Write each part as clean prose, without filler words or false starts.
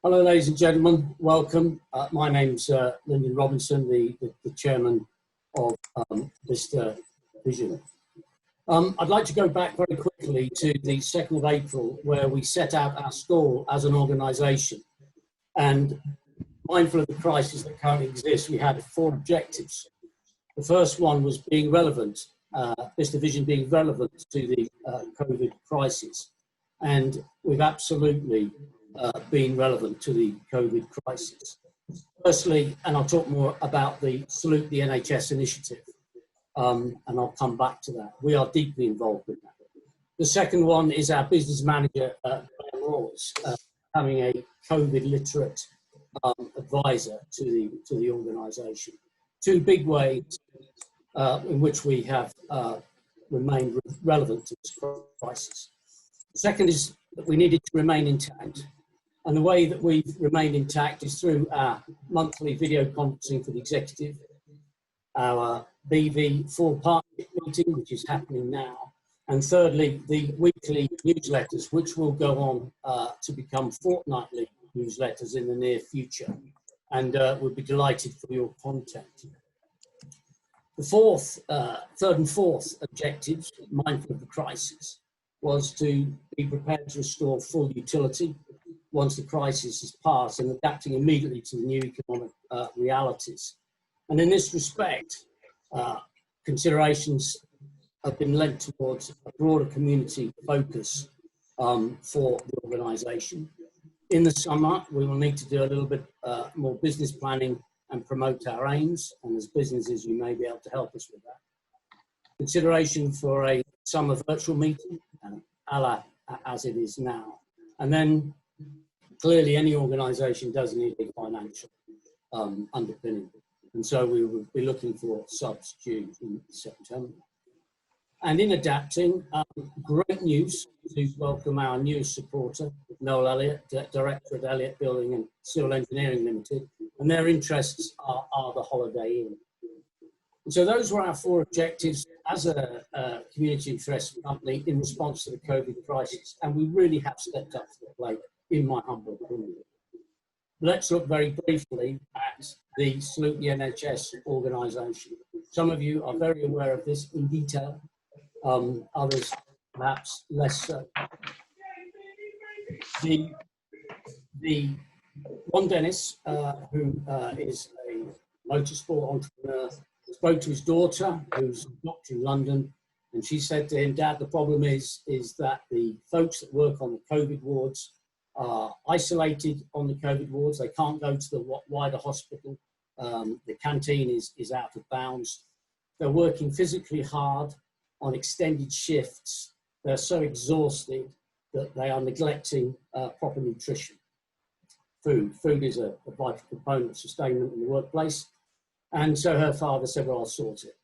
Hello, ladies and gentlemen. Welcome. My name's Lyndon Robinson, the chairman of Bicester Vision. I'd like to go back very quickly to the 2nd of April, where we set out our stall as an organisation. And mindful of the crisis that currently exists, we had 4 objectives. The first one was being relevant, Bicester Vision being relevant to the COVID crisis. And we've absolutely been relevant to the COVID crisis. Firstly, and I'll talk more about the Salute the NHS initiative, and I'll come back to that. We are deeply involved in that. The second one is our business manager, Graham Rawls, becoming a COVID literate advisor to the organisation. 2 big ways in which we have remained relevant to this crisis. The second is that we needed to remain intact. And the way that we've remained intact is through our monthly video conferencing for the executive, our BV full partnership meeting, which is happening now, and thirdly, the weekly newsletters, which will go on to become fortnightly newsletters in the near future. And we'll be delighted for your content. The third and fourth objectives, mindful of the crisis, was to be prepared to restore full utility once the crisis is passed and adapting immediately to the new economic realities. And in this respect, considerations have been lent towards a broader community focus for the organisation. In the summer, we will need to do a little bit more business planning and promote our aims, and as businesses, you may be able to help us with that. Consideration for a summer virtual meeting, as it is now. And then clearly any organisation does need a financial underpinning. And so we will be looking for subs due in September. And in adapting, great news to welcome our newest supporter, Noel Elliott, Director at Elliott Building and Civil Engineering Limited, and their interests are the Holiday Inn. And so those were our 4 objectives as a community interest company in response to the COVID crisis, and we really have stepped up to the plate, in my humble opinion. Let's look very briefly at the Salute the NHS organisation. Some of you are very aware of this in detail, others perhaps less so. The Ron Dennis, who is a motorsport entrepreneur, spoke to his daughter, who's a doctor in London, and she said to him, "Dad, the problem is that the folks that work on the COVID wards are isolated on the COVID wards. They can't go to the wider hospital. The canteen is out of bounds. They're working physically hard on extended shifts. They're so exhausted that they are neglecting proper nutrition. Food is a vital component of sustainment in the workplace." And so her father said, "Well, I'll sort it."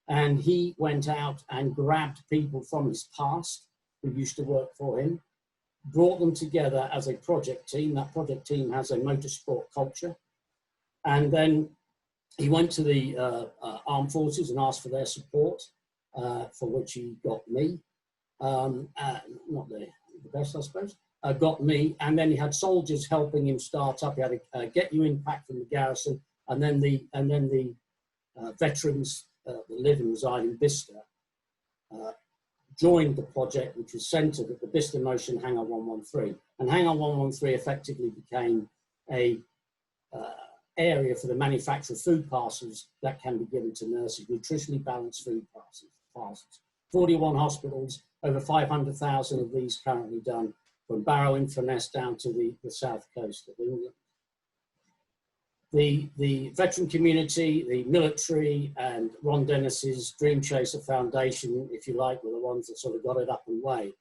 And he went out and grabbed people from his past who used to work for him, brought them together as a project team. That project team has a motorsport culture. And then he went to the armed forces and asked for their support, for which he got me. Not the best, I suppose. Got me. And then he had soldiers helping him start up. He had a Get You In pack from the garrison. And then the veterans that live and reside in Bicester joined the project, which was centred at the Bicester Motion Hangar 113. And Hangar 113 effectively became a area for the manufacture of food parcels that can be given to nurses, nutritionally balanced food parcels. 41 hospitals, over 500,000 of these currently done from Barrow in Furness down to the south coast of England. The veteran community, the military, and Ron Dennis's Dream Chaser Foundation, if you like, were the ones that sort of got it up and away.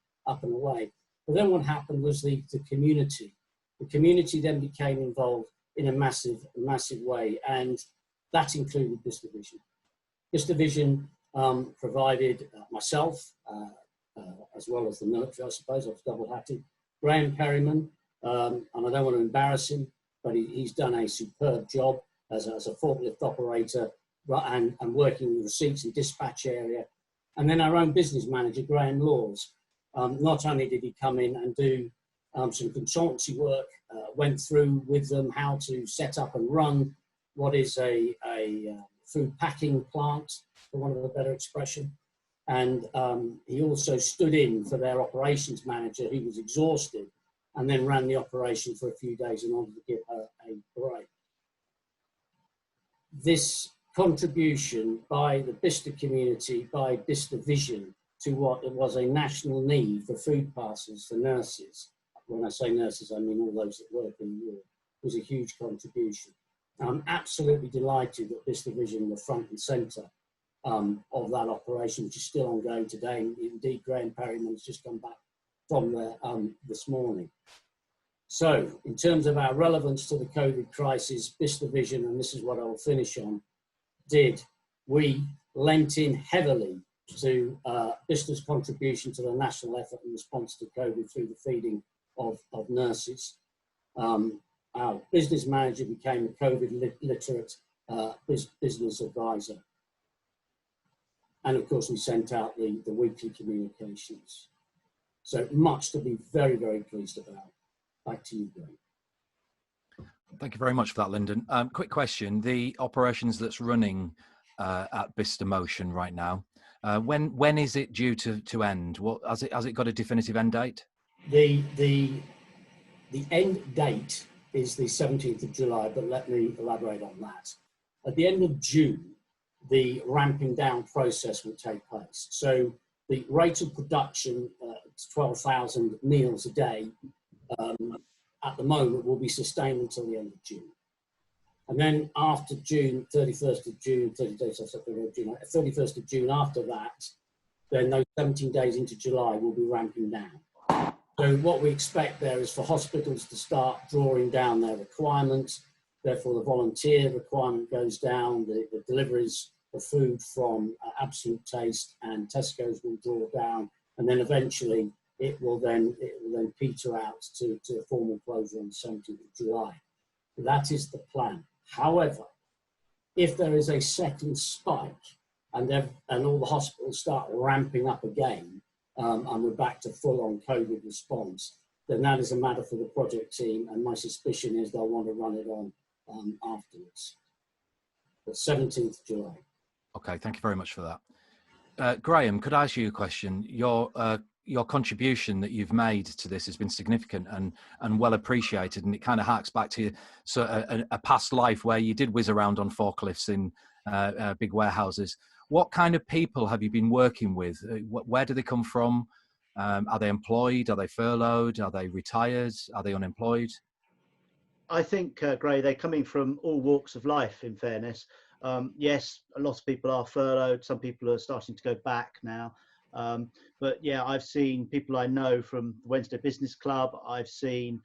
But then what happened was the community. The community then became involved in a massive way, and that included Bicester Vision. Bicester Vision provided myself, as well as the military, I suppose. I was double-hatted. Graham Perryman, and I don't want to embarrass him, but he's done a superb job as a forklift operator and working in the receipts and dispatch area. And then our own business manager, Graham Laws. Not only did he come in and do some consultancy work, went through with them how to set up and run what is a food packing plant, for want of a better expression. And he also stood in for their operations manager, who was exhausted, and then ran the operation for a few days in order to give her a break. This contribution by the Bicester community, by Bicester Vision, to what was a national need for food parcels for nurses. When I say nurses, I mean all those that work in the ward, was a huge contribution. I'm absolutely delighted that Bicester Vision were front and centre of that operation, which is still ongoing today. And indeed, Graham Perryman has just come back from there this morning. So, in terms of our relevance to the COVID crisis, Bicester Vision, and this is what I will finish on, we lent in heavily to Bicester's contribution to the national effort in response to COVID through the feeding of nurses. Our business manager became a COVID literate business advisor. And of course, we sent out the weekly communications. So much to be very, very pleased about. Back to you, Graham. Thank you very much for that, Lyndon. Quick question, the operations that's running at Bicester Motion right now, when is it due to end? What has it got a definitive end date? The end date is the 17th of July, but let me elaborate on that. At the end of June, the ramping down process will take place. So the rate of production, 12,000 meals a day, at the moment will be sustained until the end of June. And then after June, 31st of June, 30 days after June, 31st of June after that, then those 17 days into July will be ramping down. So what we expect there is for hospitals to start drawing down their requirements. Therefore, the volunteer requirement goes down, the deliveries of food from Absolute Taste and Tesco's will draw down, and then eventually it will then peter out to a formal closure on the 17th of July. That is the plan. However, if there is a second spike and all the hospitals start ramping up again, and we're back to full-on COVID response, then that is a matter for the project team, and my suspicion is they'll want to run it on afterwards. The 17th of July. Okay, thank you very much for that. Graham, could I ask you a question? Your contribution that you've made to this has been significant and well appreciated, and it kind of harks back to a past life where you did whiz around on forklifts in big warehouses. What kind of people have you been working with? Where do they come from? Are they employed? Are they furloughed? Are they retired? Are they unemployed? I think, Gray, they're coming from all walks of life, in fairness. Yes, a lot of people are furloughed. Some people are starting to go back now. But yeah, I've seen people I know from the Wednesday Business Club. I've seen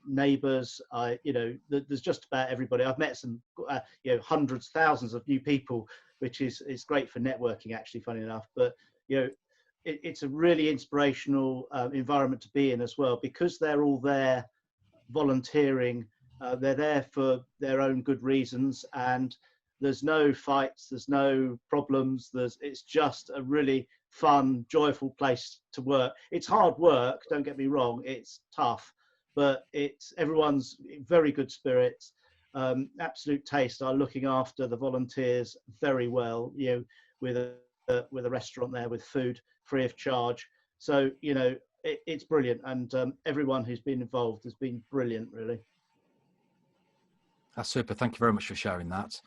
neighbours. There's just about everybody. I've met some, hundreds, thousands of new people, which is great for networking, actually, funny enough. But it's a really inspirational environment to be in as well, because they're all there volunteering. They're there for their own good reasons, and there's no fights, there's no problems. It's just a really fun, joyful place to work. It's hard work, don't get me wrong, it's tough, but everyone's in very good spirits. Absolute Taste are looking after the volunteers very well, with a restaurant there with food free of charge. So it's brilliant, and everyone who's been involved has been brilliant, really. That's super. Thank you very much for sharing that.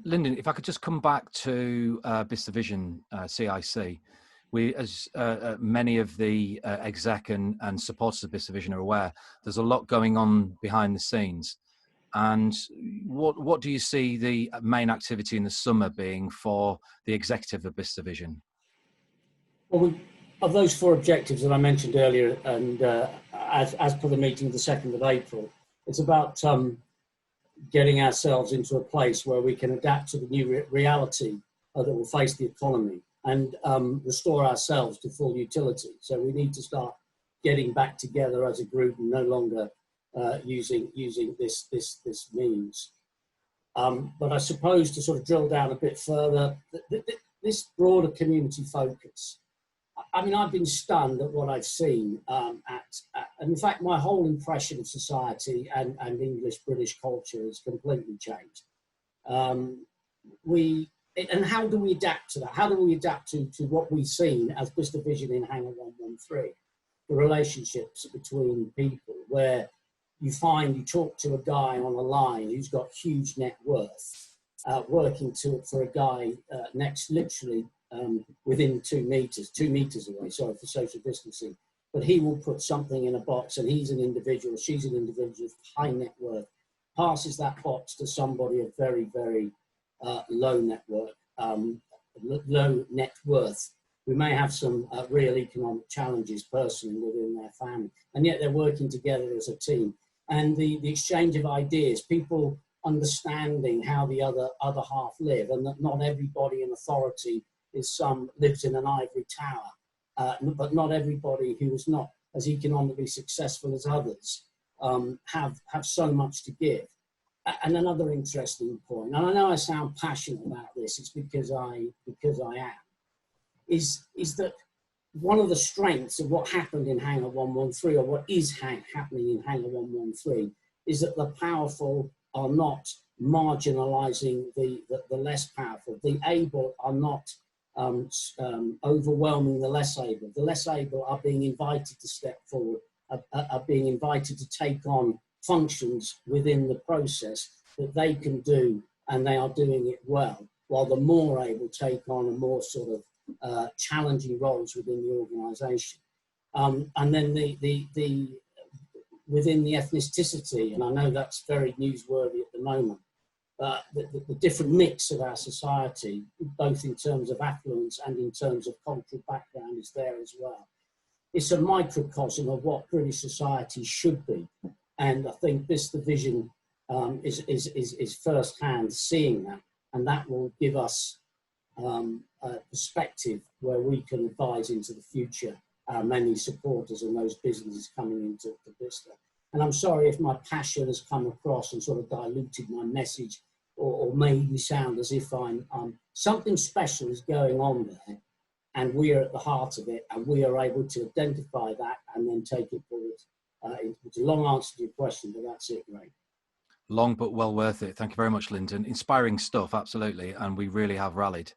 Lyndon, if I could just come back to Bicester Vision CIC. We, as many of the exec and supporters of Bicester Vision are aware, there's a lot going on behind the scenes. And what do you see the main activity in the summer being for the executive of Bicester Vision? Well, of those 4 objectives that I mentioned earlier, and as per the meeting the 2nd of April, it's about getting ourselves into a place where we can adapt to the new reality that will face the economy and restore ourselves to full utility. So we need to start getting back together as a group and no longer using this means. But I suppose to sort of drill down a bit further, this broader community focus I mean, I've been stunned at what I've seen. And in fact, my whole impression of society and English British culture has completely changed. And how do we adapt to that? How do we adapt to what we've seen as Bicester Vision in Hangar 113? The relationships between people, where you talk to a guy on a line who's got huge net worth, working for a guy literally within 2 meters away, sorry for social distancing, but he will put something in a box, and he's an individual, she's an individual with high net worth, passes that box to somebody of very, very low net worth, who may have some real economic challenges personally within their family, and yet they're working together as a team. And the exchange of ideas, people understanding how the other half live, and that not everybody in authority lives in an ivory tower, but not everybody who is not as economically successful as others have so much to give. And another interesting point, and I know I sound passionate about this, it's because I am, is that one of the strengths of what happened in Hangar 113, or what is happening in Hangar 113, is that the powerful are not marginalising the less powerful. The able are not overwhelming the less able. The less able are being invited to step forward, are being invited to take on functions within the process that they can do, and they are doing it well, while the more able take on a more sort of challenging roles within the organisation. And then within the ethnicity, and I know that's very newsworthy at the moment, the different mix of our society, both in terms of affluence and in terms of cultural background, is there as well. It's a microcosm of what British society should be. And I think Bicester Vision is first-hand seeing that, and that will give us a perspective where we can advise into the future our many supporters and those businesses coming into Bicester. And I'm sorry if my passion has come across and sort of diluted my message, or made me sound as if I'm something special is going on there, and we are at the heart of it, and we are able to identify that and then take it forward. It's a long answer to your question, but that's it, Ray. Long but well worth it. Thank you very much, Lyndon. Inspiring stuff, absolutely, and we really have rallied.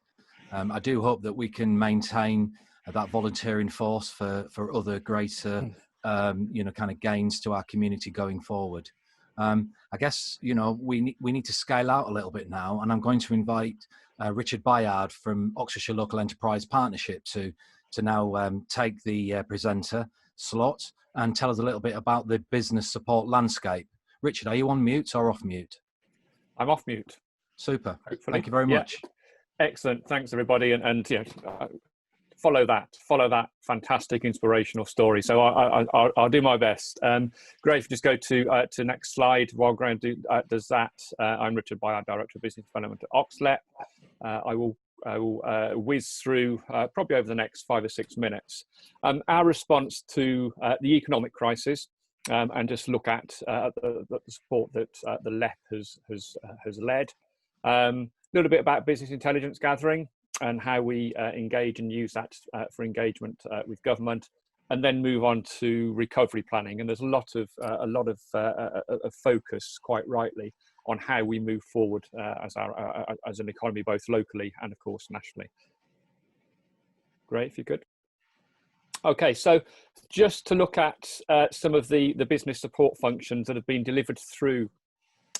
I do hope that we can maintain that volunteering force for other greater, kind of gains to our community going forward. I guess, we need to scale out a little bit now, and I'm going to invite Richard Byard from Oxfordshire Local Enterprise Partnership to now take the presenter slot and tell us a little bit about the business support landscape. Richard, are you on mute or off mute? I'm off mute. Super. Hopefully. Thank you very much. Excellent. Thanks, everybody. And follow that fantastic inspirational story. So I'll do my best. Great. If you just go to next slide while Graham does that. I'm Richard Byard, Director of Business Development at OxLEP. I will whiz through probably over the next 5 or 6 minutes our response to the economic crisis, and just look at the support that the LEP has led. A little bit about business intelligence gathering and how we engage and use that for engagement with government, and then move on to recovery planning. And there's a lot of focus, quite rightly, on how we move forward as an economy, both locally and of course nationally. Great, if you could. Okay, so just to look at some of the business support functions that have been delivered through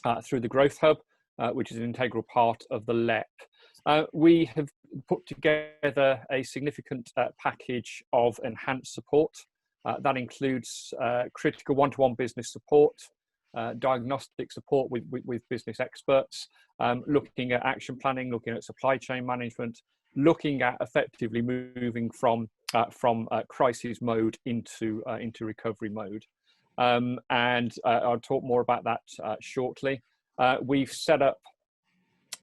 the Growth Hub, which is an integral part of the LEP. We have put together a significant package of enhanced support. That includes critical one-to-one business support, diagnostic support with business experts, looking at action planning, looking at supply chain management, looking at effectively moving from crisis mode into recovery mode. And I'll talk more about that shortly. We've set up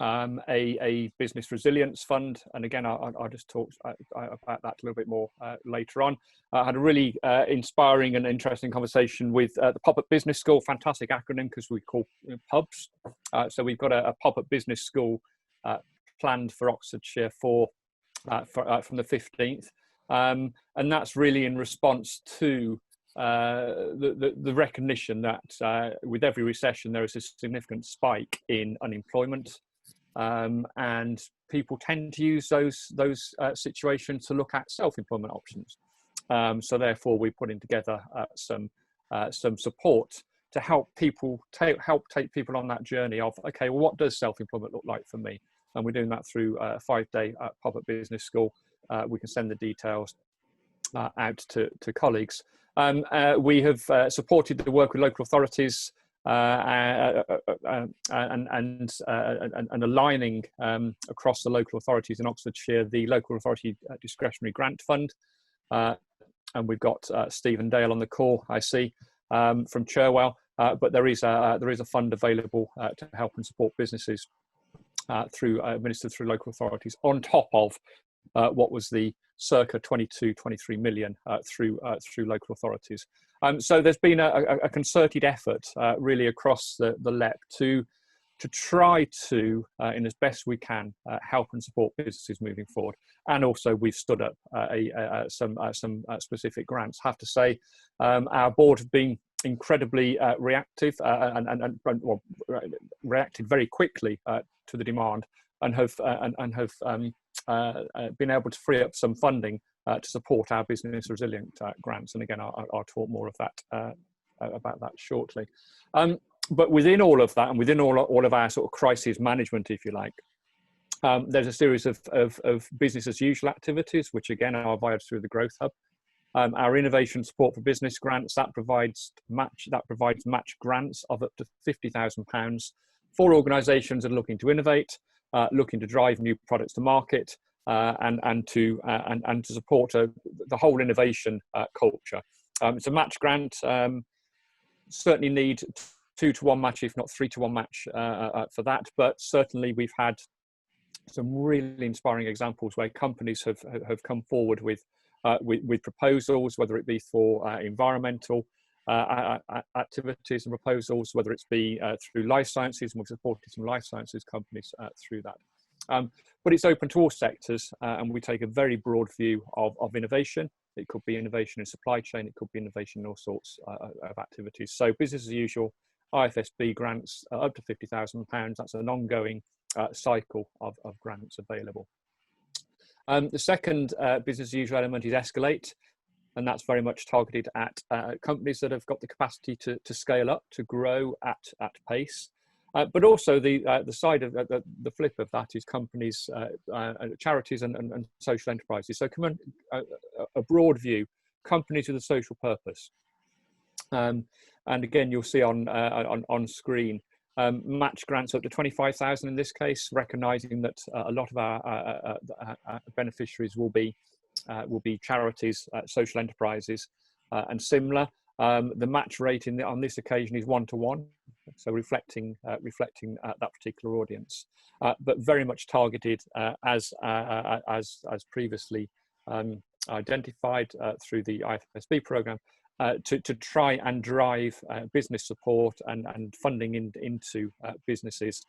a business resilience fund, and again I'll just talk about that a little bit more later on. I had a really inspiring and interesting conversation with the Pop-Up Business School. Fantastic acronym, because we call pubs. So we've got a Pop-Up Business School planned for Oxfordshire from the 15th. And that's really in response to the recognition that with every recession there is a significant spike in unemployment, and people tend to use those situations to look at self-employment options. So therefore, we're putting together some support to help people take people on that journey of, okay, well, what does self-employment look like for me? And we're doing that through a 5-day pop-up business school. We can send the details out to colleagues. We have supported the work with local authorities and aligning across the local authorities in Oxfordshire, the local authority discretionary grant fund. And we've got Stephen Dale on the call, I see, from Cherwell. But there is a fund available to help and support businesses administered through local authorities, on top of what was the circa 22-23 million through local authorities. So there's been a concerted effort really across the LEP to try to, in as best we can, help and support businesses moving forward. And also we've stood up some specific grants. I have to say, our board have been incredibly reactive and reacted very quickly to the demand, and have been able to free up some funding to support our business resilient grants. And again, I'll talk more of that about that shortly. But within all of that, and within all of our sort of crisis management, if you like, there's a series of business as usual activities, which again are via through the Growth Hub. Our innovation support for business grants, that provides match grants of up to £50,000 for organisations that are looking to innovate, looking to drive new products to market, and to support the whole innovation culture. It's a match grant. Certainly need 2-to-1 match, if not 3-to-1 match for that. But certainly we've had some really inspiring examples where companies have come forward with proposals, whether it be for environmental activities and proposals, whether it's be through life sciences, and we've supported some life sciences companies through that. But it's open to all sectors, and we take a very broad view of innovation. It could be innovation in supply chain, it could be innovation in all sorts of activities. So business as usual, IFSB grants up to £50,000. That's an ongoing cycle of grants available. The second business as usual element is Escalate, and that's very much targeted at companies that have got the capacity to scale up, to grow at pace. But also the side of the flip of that is companies, charities and social enterprises. So come on, a broad view, companies with a social purpose. And again, you'll see on screen, match grants up to 25,000 in this case, recognising that a lot of our beneficiaries will be charities, social enterprises, and similar. The match rate on this occasion is 1-to-1, so reflecting that particular audience, but very much targeted as previously identified through the IFSB programme, to try and drive business support and funding into businesses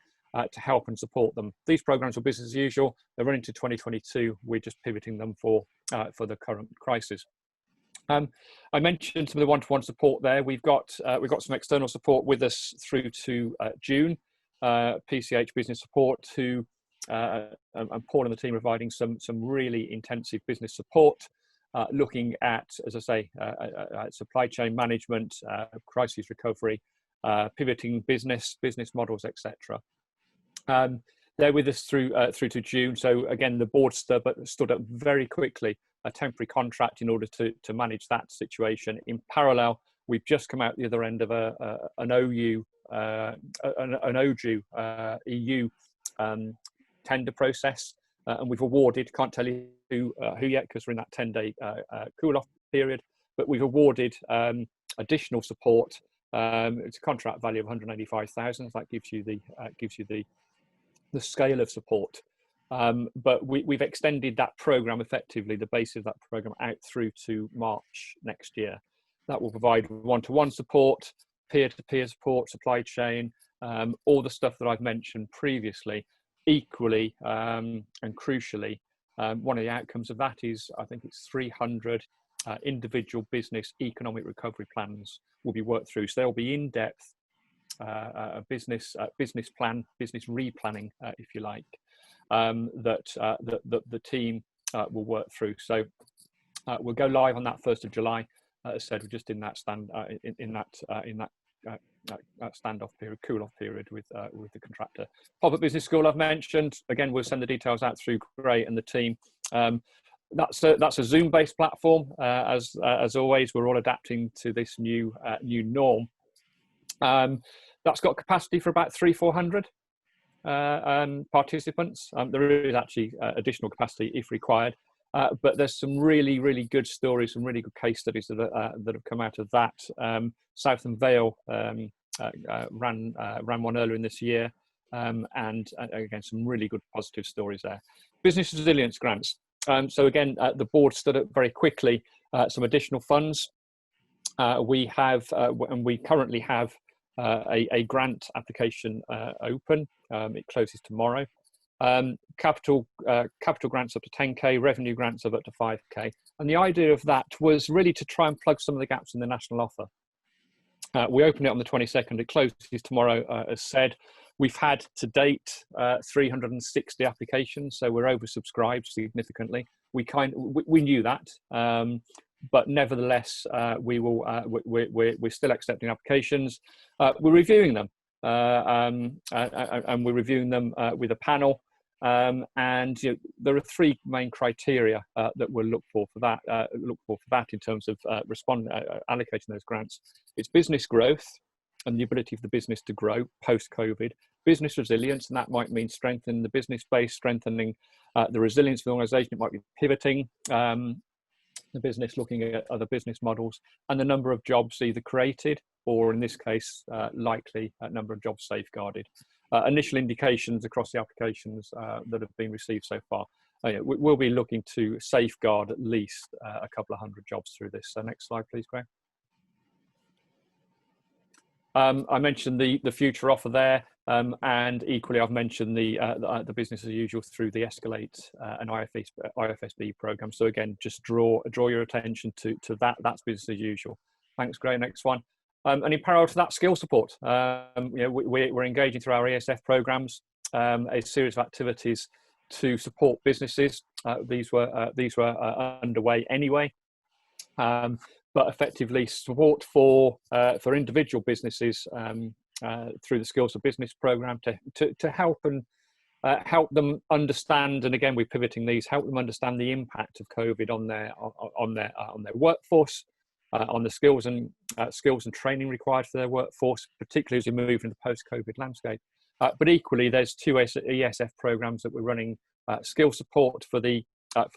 to help and support them. These programmes are business as usual. They're running to 2022. We're just pivoting them for the current crisis. I mentioned some of the one-to-one support there. We've got some external support with us through to June. PCH Business Support, who and Paul and the team are providing some really intensive business support, looking at, as I say, supply chain management, crisis recovery, pivoting business models, etc. They're with us through to June. So again, the board stood up very quickly a temporary contract in order to manage that situation. In parallel, we've just come out the other end of an ODU EU tender process, and we've awarded. Can't tell you who yet because we're in that 10-day cool-off period. But we've awarded additional support. It's a contract value of 185,000. That gives you the scale of support. But we've extended that programme effectively, the base of that programme, out through to March next year. That will provide one-to-one support, peer-to-peer support, supply chain, all the stuff that I've mentioned previously. Equally and crucially, One of the outcomes of that is, I think it's 300 individual business economic recovery plans will be worked through. So they'll be in-depth business plan, business replanning, if you like, that the team will work through. So we'll go live on that 1st of July. As I said, we're just in that standoff period, cool-off period with the contractor. Pop-up business school I've mentioned. Again, we'll send the details out through Gray and the team. That's a Zoom-based platform. As always, we're all adapting to this new norm. That's got capacity for about 300-400 participants. There is actually additional capacity if required. But there's some really, really good stories, some really good case studies that have come out of that. Southern Vale ran one earlier in this year, and again, some really good positive stories there. Business resilience grants. So again, the board stood up very quickly some additional funds. We have, and we currently have a grant application open. It closes tomorrow. Capital grants up to 10k, revenue grants of up to 5k, and the idea of that was really to try and plug some of the gaps in the national offer. We opened it on the 22nd. It closes tomorrow, as said. We've had to date 360 applications, so we're oversubscribed significantly. We knew that, but nevertheless, we're still accepting applications. We're reviewing them. And we're reviewing them with a panel, and there are three main criteria that we'll look for that in terms of allocating those grants. It's business growth and the ability of the business to grow post-COVID, business resilience, and that might mean strengthening the business base, strengthening the resilience of the organisation. It might be pivoting the business, looking at other business models, and the number of jobs either created or, in this case, likely number of jobs safeguarded. Initial indications across the applications that have been received so far, we'll be looking to safeguard at least a couple of hundred jobs through this. So next slide, please, Graham. I mentioned the future offer there, and equally I've mentioned the business as usual through the Escalate and IFSB program. So again, just draw your attention to that. That's business as usual. Thanks, Gray. Next one. And in parallel to that, skill support. We're engaging through our ESF programs, a series of activities to support businesses. These were underway anyway. But effectively support for individual businesses through the Skills for Business program to help them understand, and again we're pivoting these, help them understand the impact of COVID on their workforce, on the skills and training required for their workforce, particularly as we move into the post-COVID landscape. But equally, there's two ESF programs that we're running: skill support for the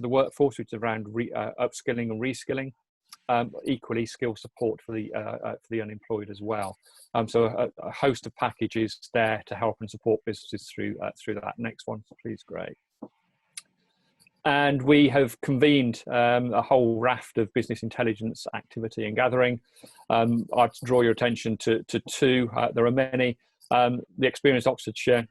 workforce, which is around upskilling and reskilling. Equally, skill support for the unemployed as well. So a host of packages there to help and support businesses through that. Next one, please, Greg. And we have convened a whole raft of business intelligence activity and gathering. I'd draw your attention to two. There are many. The Experience Oxfordshire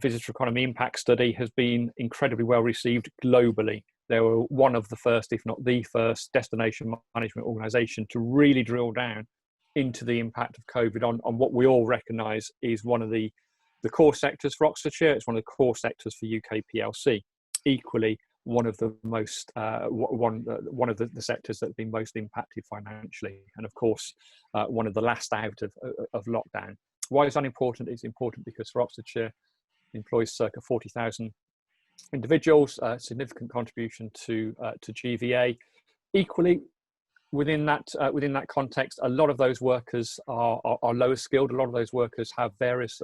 Visitor Economy Impact Study has been incredibly well received globally. They were one of the first, if not the first, destination management organisation to really drill down into the impact of COVID on what we all recognise is one of the core sectors for Oxfordshire. It's one of the core sectors for UK PLC. Equally, one of the most one of the sectors that have been most impacted financially, and of course, one of the last out of lockdown. Why is that important? It's important because for Oxfordshire, employs circa 40,000 individuals, significant contribution to GVA. Equally, within that context, a lot of those workers are lower skilled. A lot of those workers have various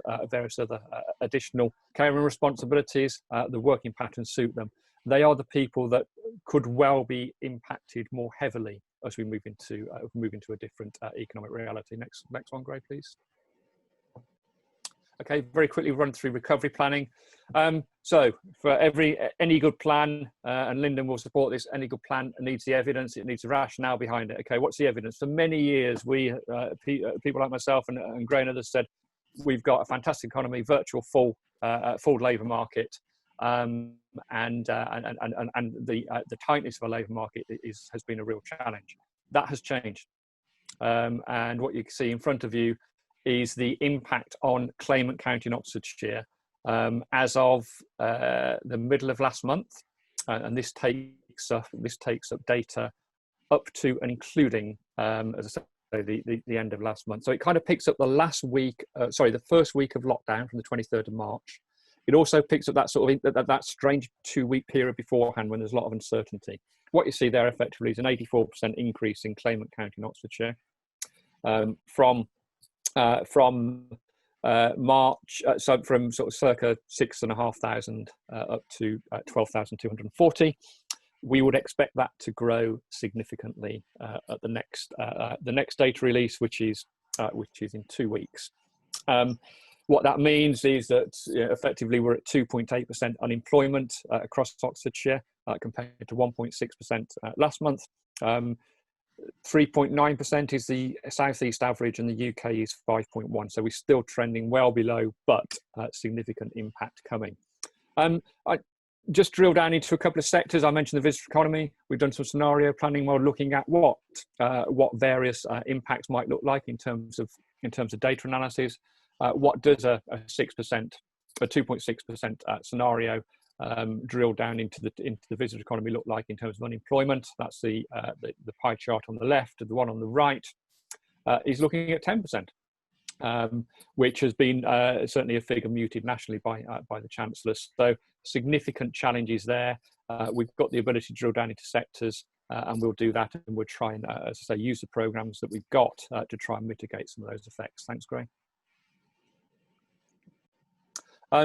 other additional caring responsibilities. The working patterns suit them. They are the people that could well be impacted more heavily as we move into a different economic reality. Next one, Gray, please. Okay, very quickly run through recovery planning. So for any good plan, and Lyndon will support this, any good plan needs the evidence, it needs the rationale behind it. Okay, what's the evidence? For many years, we, people like myself and Gray and others said, we've got a fantastic economy, virtual full labour market. and the tightness of our labour market has been a real challenge. That has changed, and what you can see in front of you is the impact on claimant count in Oxfordshire as of the middle of last month, and this takes up data up to and including, as I say, the end of last month. So it kind of picks up the last week, the first week of lockdown from the 23rd of March. It also picks up that sort of that strange 2-week period beforehand when there's a lot of uncertainty. What you see there effectively is an 84% increase in claimant count in Oxfordshire from March, so from sort of circa 6,500 up to 12,240. We would expect that to grow significantly at the next data release, which is in 2 weeks. What that means is that effectively we're at 2.8% unemployment across Oxfordshire compared to 1.6% last month. 3.9% is the southeast average, and the UK is 5.1. So we're still trending well below, but significant impact coming. I just drill down into a couple of sectors. I mentioned the visitor economy. We've done some scenario planning while looking at what various impacts might look like in terms of data analysis. What does a 2.6% scenario drill down into the visitor economy look like in terms of unemployment? That's the pie chart on the left. The one on the right is looking at 10%, which has been certainly a figure muted nationally by the Chancellor. So significant challenges there. We've got the ability to drill down into sectors, and we'll do that, and we'll try and, as I say, use the programmes that we've got to try and mitigate some of those effects. Thanks, Gray.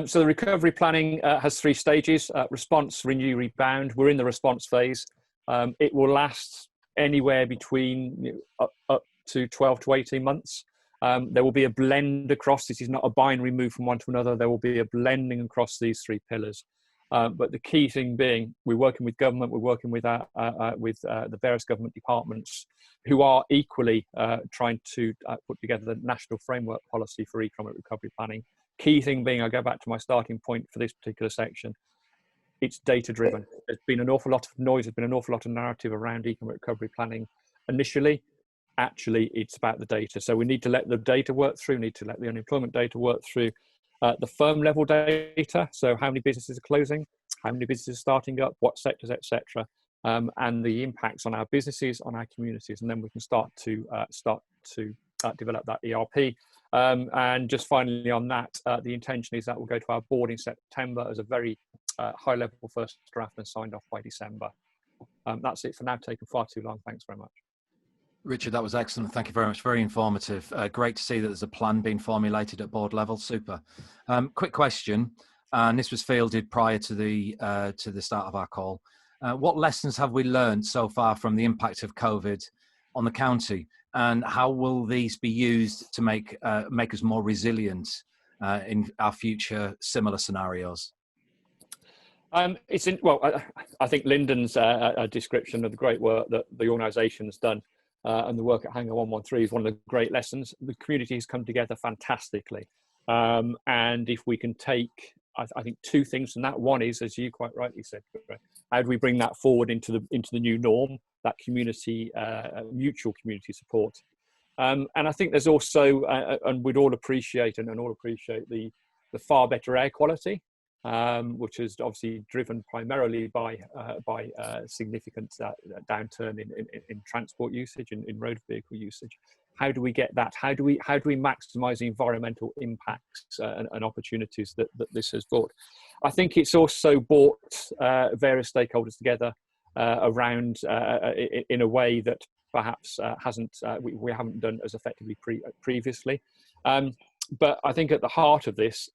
So the recovery planning has 3 stages: response, renew, rebound. We're in the response phase. It will last anywhere between up to 12 to 18 months. There will be a blend across. This is not a binary move from one to another. There will be a blending across these 3 pillars. But the key thing being, we're working with government, we're working with the various government departments who are equally trying to put together the national framework policy for economic recovery planning. Key thing being, I go back to my starting point for this particular section, it's data driven. There's been an awful lot of noise, there's been an awful lot of narrative around economic recovery planning initially. Actually, it's about the data. So we need to let the data work through, we need to let the unemployment data work through. The firm level data, so how many businesses are closing, how many businesses are starting up, what sectors, etc., and the impacts on our businesses, on our communities, and then we can start to develop that ERP. And just finally on that, the intention is that will go to our board in September as a very high level first draft and signed off by December. That's it for now, taken far too long. Thanks very much. Richard, that was excellent. Thank you very much. Very informative. Great to see that there's a plan being formulated at board level. Super. Quick question, and this was fielded prior to the start of our call. What lessons have we learned so far from the impact of COVID on the county, and how will these be used to make us more resilient in our future similar scenarios? I think Lyndon's description of the great work that the organisation's done and the work at Hangar 113 is one of the great lessons. The community has come together fantastically, and if we can take, I think, 2 things from that. One is, as you quite rightly said, how do we bring that forward into the new norm, that community, mutual community support. And I think there's also, and we'd all appreciate the far better air quality, which is obviously driven primarily by significant downturn in transport usage, in road vehicle usage. How do we get that? How do we maximise the environmental impacts and opportunities that this has brought? I think it's also brought various stakeholders together around in a way that perhaps we haven't done as effectively previously. But I think at the heart of this,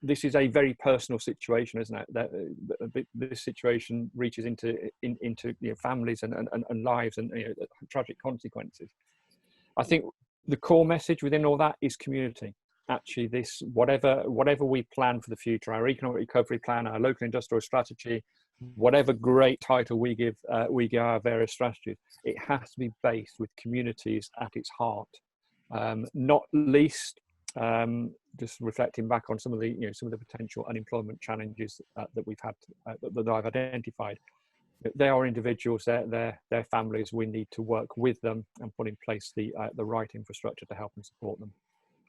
this is a very personal situation, isn't it? That this situation reaches into families and lives and tragic consequences. I think the core message within all that is community. Actually, this whatever we plan for the future, our economic recovery plan, our local industrial strategy, whatever great title we give our various strategies, it has to be based with communities at its heart. Not least just reflecting back on some of the some of the potential unemployment challenges that we've had that I've identified. They are individuals, they're families. We need to work with them and put in place the right infrastructure to help and support them.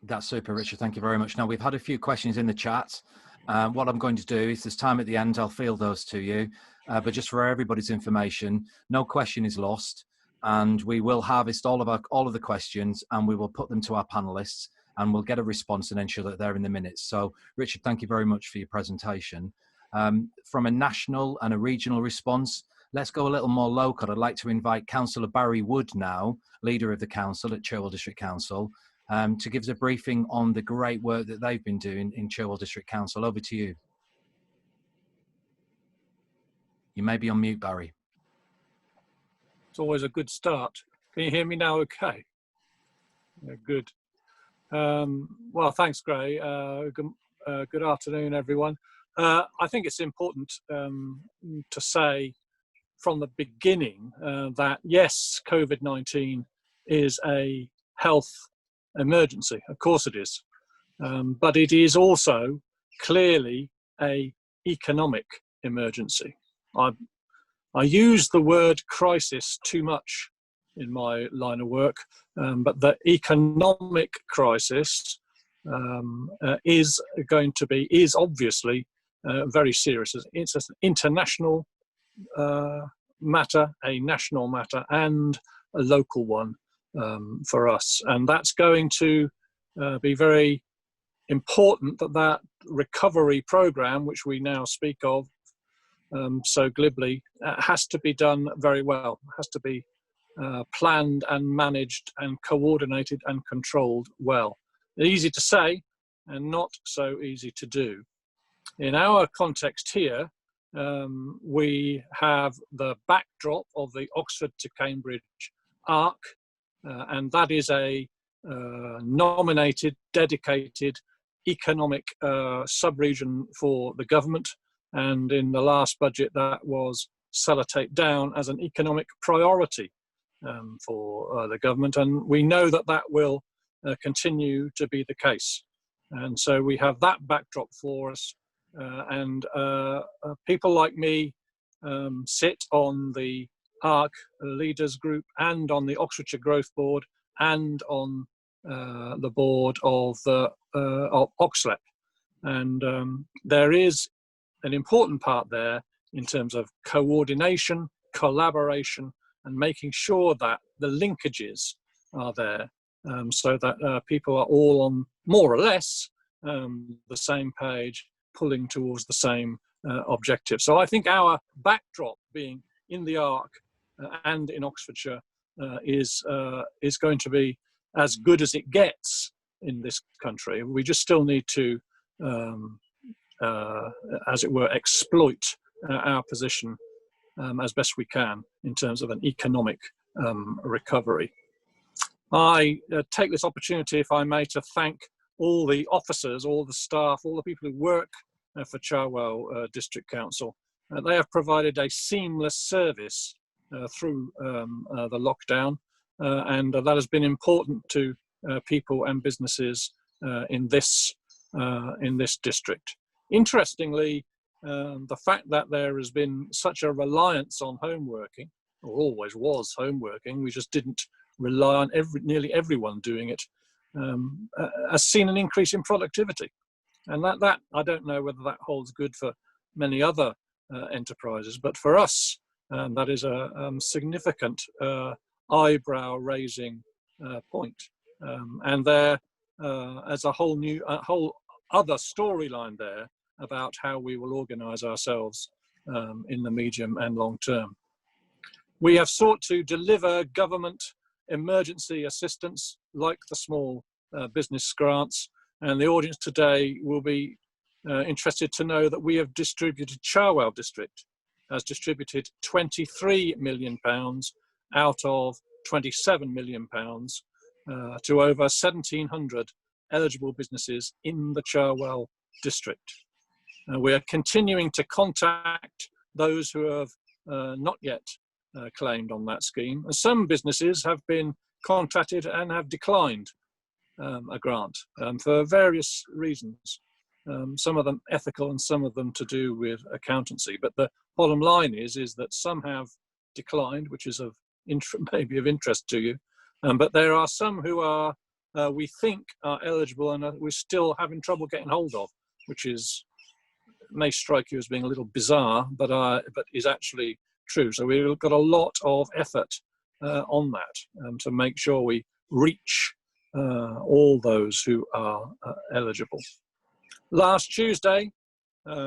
That's super, Richard. Thank you very much. Now, we've had a few questions in the chat. What I'm going to do is, there's time at the end, I'll field those to you. But just for everybody's information, no question is lost, and we will harvest all of the questions, and we will put them to our panelists, and we'll get a response and ensure that they're in the minutes. So, Richard, thank you very much for your presentation. From a national and a regional response, let's go a little more local. I'd like to invite Councillor Barry Wood now, leader of the council at Cherwell District Council, to give us a briefing on the great work that they've been doing in Cherwell District Council. Over to you. You may be on mute, Barry. It's always a good start. Can you hear me now okay? Yeah, good. Well, thanks, Gray. Good afternoon, everyone. I think it's important to say from the beginning that, yes, COVID-19 is a health emergency. Of course it is. But it is also clearly an economic emergency. I use the word crisis too much in my line of work, but the economic crisis is obviously very serious. It's an international matter, a national matter, and a local one for us. And that's going to be very important, that recovery program, which we now speak of so glibly, has to be done very well, has to be planned and managed and coordinated and controlled well. Easy to say and not so easy to do. In our context here, we have the backdrop of the Oxford to Cambridge arc, and that is a nominated, dedicated economic sub-region for the government. And in the last budget, that was sellotape down as an economic priority for the government. And we know that that will continue to be the case. And so we have that backdrop for us. And people like me sit on the ARC Leaders Group and on the Oxfordshire Growth Board and on the board of OxLEP. And there is an important part there in terms of coordination, collaboration, and making sure that the linkages are there so that people are all on more or less the same page, pulling towards the same objective. So I think our backdrop being in the ARC and in Oxfordshire is going to be as good as it gets in this country. We just still need to, as it were, exploit our position as best we can in terms of an economic recovery. I take this opportunity, if I may, to thank all the officers, all the staff, all the people who work for Cherwell District Council. They have provided a seamless service through the lockdown, and that has been important to people and businesses in this district. Interestingly, the fact that there has been such a reliance on home working, or always was home working, we just didn't rely on nearly everyone doing it, has seen an increase in productivity. And that I don't know whether that holds good for many other enterprises, but for us, that is a significant eyebrow-raising point. And there, as a whole other storyline there about how we will organise ourselves in the medium and long term. We have sought to deliver government emergency assistance like the small business grants, and the audience today will be interested to know that we have distributed, Cherwell District has distributed £23 million out of £27 million to over 1,700 eligible businesses in the Cherwell District. We are continuing to contact those who have not yet claimed on that scheme. Some businesses have been contacted and have declined. a grant for various reasons. Some of them ethical and some of them to do with accountancy. But the bottom line is that some have declined, which is maybe of interest to you. But there are some who are, we think, are eligible and we're still having trouble getting hold of, which may strike you as being a little bizarre, but is actually true. So we've got a lot of effort on that to make sure we reach all those who are eligible. Last Tuesday,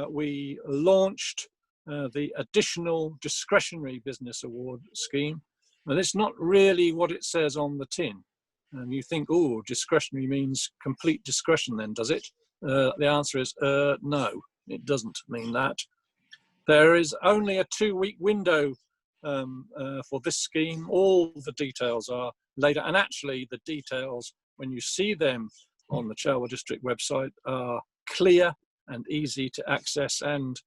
we launched the additional discretionary business award scheme. And it's not really what it says on the tin. And you think, oh, discretionary means complete discretion then, does it? The answer is no, it doesn't mean that. There is only a 2-week window for this scheme. All the details are laid out. And actually the details, when you see them on the Cllr District website, are clear and easy to access. And,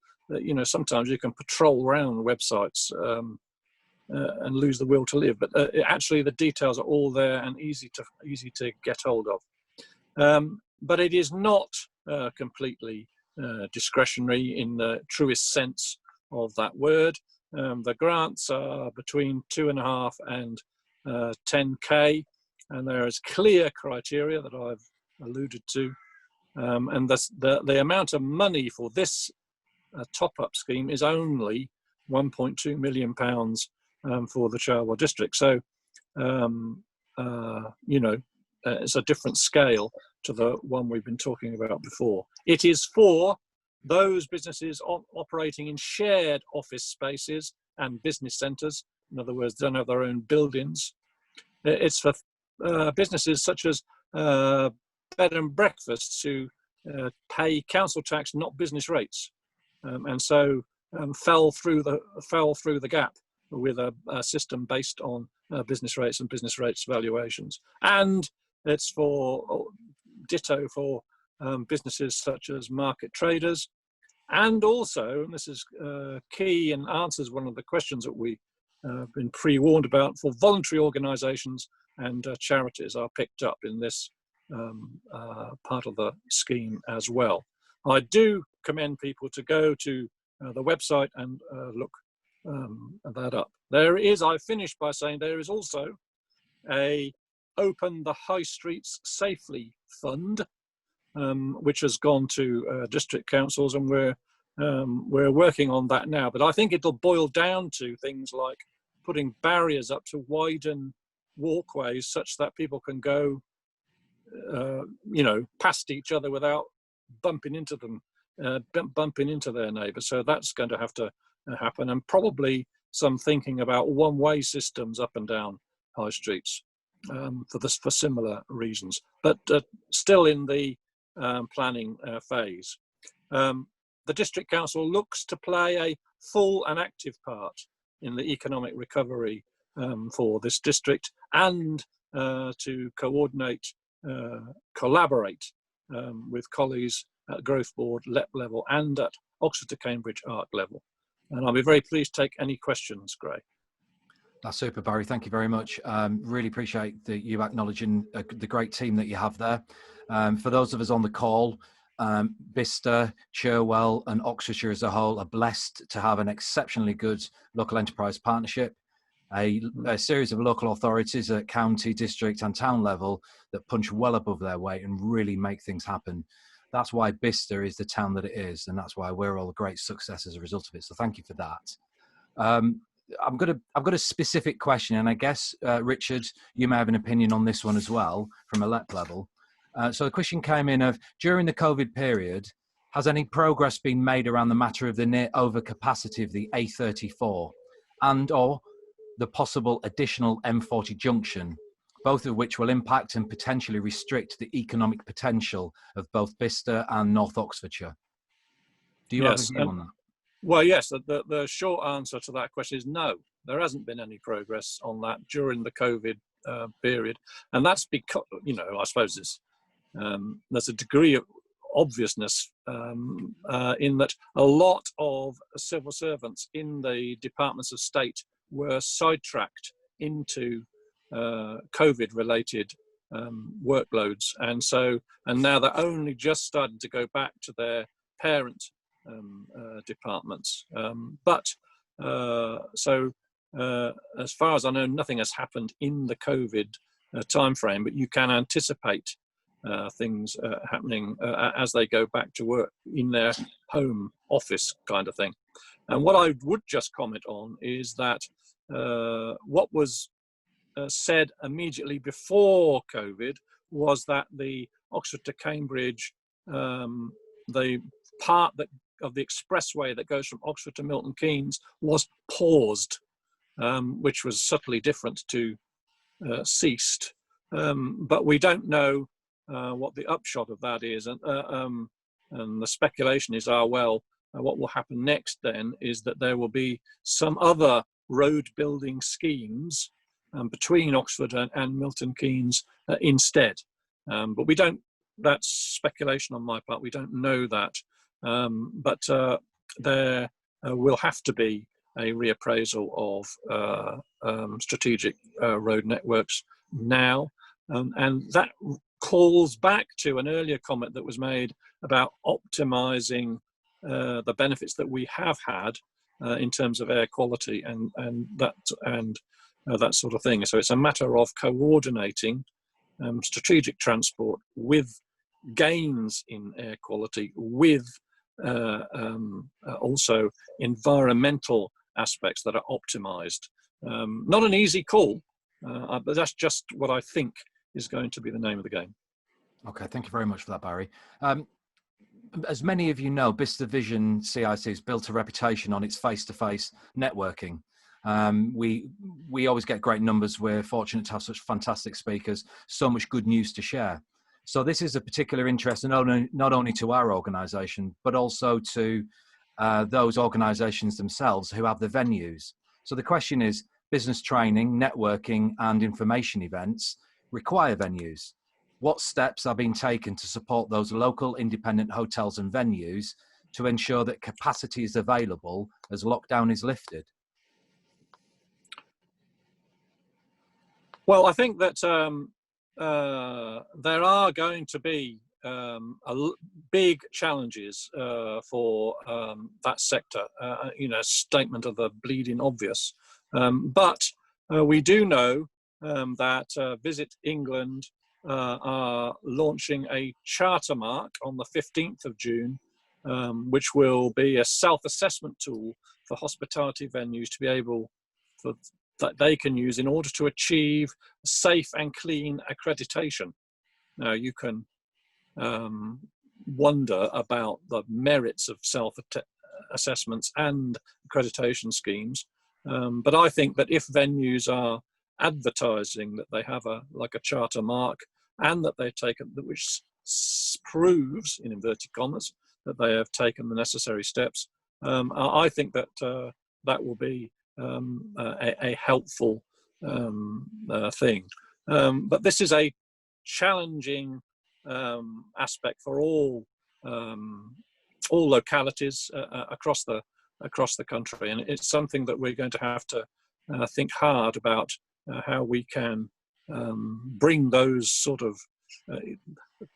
sometimes you can patrol around websites and lose the will to live. But actually the details are all there and easy to get hold of. But it is not completely discretionary in the truest sense of that word. The grants are between 2.5 and 10k, and there is clear criteria that I've alluded to. And the amount of money for this top-up scheme is only £1.2 million for the Cllr District. So, it's a different scale to the one we've been talking about before. It is for those businesses operating in shared office spaces and business centres. In other words, don't have their own buildings. It's for businesses such as bed and breakfasts who pay council tax, not business rates, and so fell through the gap with a system based on business rates and business rates valuations. And it's for ditto for businesses such as market traders, and also, and this is key and answers one of the questions that we have been pre-warned about, for voluntary organisations and charities are picked up in this part of the scheme as well. I do commend people to go to the website and look that up. There is, I finished by saying, there is also a Open the High Streets Safely Fund, which has gone to district councils, and we're working on that now. But I think it'll boil down to things like putting barriers up to widen walkways such that people can go, past each other without bumping into them, bumping into their neighbours. So that's going to have to happen, and probably some thinking about one-way systems up and down high streets for similar reasons, but still in the planning phase. The District Council looks to play a full and active part in the economic recovery for this district, and to coordinate, collaborate with colleagues at Growth Board, LEP level, and at Oxford to Cambridge ARC level. And I'll be very pleased to take any questions, Gray. That's super, Barry. Thank you very much. Really appreciate you acknowledging the great team that you have there. For those of us on the call, Bicester, Cherwell and Oxfordshire as a whole are blessed to have an exceptionally good local enterprise partnership, a series of local authorities at county, district and town level that punch well above their weight and really make things happen. That's why Bicester is the town that it is, and that's why we're all a great success as a result of it. So thank you for that. I've got a specific question, and I guess, Richard, you may have an opinion on this one as well from a LEP level. So the question came in of, during the COVID period, has any progress been made around the matter of the near overcapacity of the A34 and or the possible additional M40 junction, both of which will impact and potentially restrict the economic potential of both Bicester and North Oxfordshire? Do you have a view on that? Well, yes, the short answer to that question is no. There hasn't been any progress on that during the COVID period. And that's because, I suppose there's a degree of obviousness in that a lot of civil servants in the departments of state were sidetracked into COVID-related workloads, and now they're only just starting to go back to their parent departments. As far as I know, nothing has happened in the COVID timeframe, but you can anticipate things happening as they go back to work in their home office kind of thing. And what I would just comment on is that what was said immediately before COVID was that the Oxford to Cambridge, the part of the expressway that goes from Oxford to Milton Keynes was paused, which was subtly different to ceased. But we don't know what the upshot of that is, and the speculation is, what will happen next then is that there will be some other road building schemes between Oxford and Milton Keynes instead. But we don't, that's speculation on my part, we don't know that. But there will have to be a reappraisal of strategic road networks now. And that calls back to an earlier comment that was made about optimizing the benefits that we have had in terms of air quality and that sort of thing. So it's a matter of coordinating strategic transport with gains in air quality, with also environmental aspects that are optimized. Not an easy call, but that's just what I think is going to be the name of the game. Okay, thank you very much for that, Barry. As many of you know, Bicester Vision CIC has built a reputation on its face-to-face networking. We always get great numbers. We're fortunate to have such fantastic speakers, so much good news to share. So this is a particular interest not only to our organisation, but also to those organisations themselves who have the venues. So the question is, business training, networking and information events require venues. What steps are being taken to support those local independent hotels and venues to ensure that capacity is available as lockdown is lifted? Well, I think that there are going to be big challenges for that sector, statement of the bleeding obvious. But we do know that Visit England are launching a charter mark on the 15th of June, which will be a self-assessment tool for hospitality venues to be able that they can use in order to achieve safe and clean accreditation. Now you can wonder about the merits of self-assessments and accreditation schemes, but I think that if venues are advertising that they have a charter mark and that they've taken, which proves in inverted commas that they have taken the necessary steps, I think that that will be a helpful thing. But this is a challenging aspect for all localities across the country, and it's something that we're going to have to think hard about how we can bring those sort of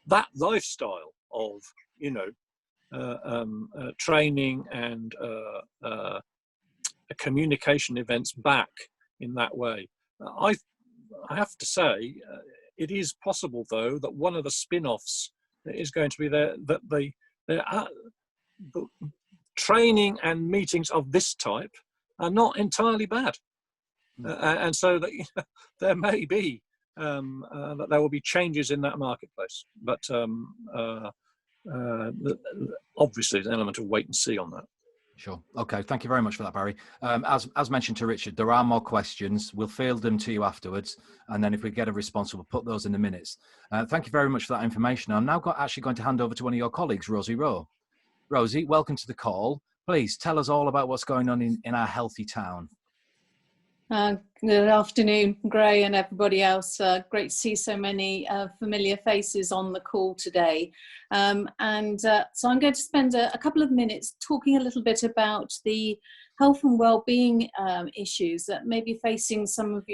that lifestyle of training and communication events back in that way. I have to say, it is possible though that one of the spin-offs is going to be that the training and meetings of this type are not entirely bad, and so that there may be that there will be changes in that marketplace, but obviously there's an element of wait and see on that. Sure. Okay. Thank you very much for that, Barry. As mentioned to Richard, there are more questions. We'll field them to you afterwards, and then if we get a response, we'll put those in the minutes. Thank you very much for that information. I'm now actually going to hand over to one of your colleagues, Rosie Rowe. Rosie, welcome to the call. Please tell us all about what's going on in our healthy town. Good afternoon, Gray and everybody else. Great to see so many familiar faces on the call today. So I'm going to spend a couple of minutes talking a little bit about the health and well-being issues that may be facing some of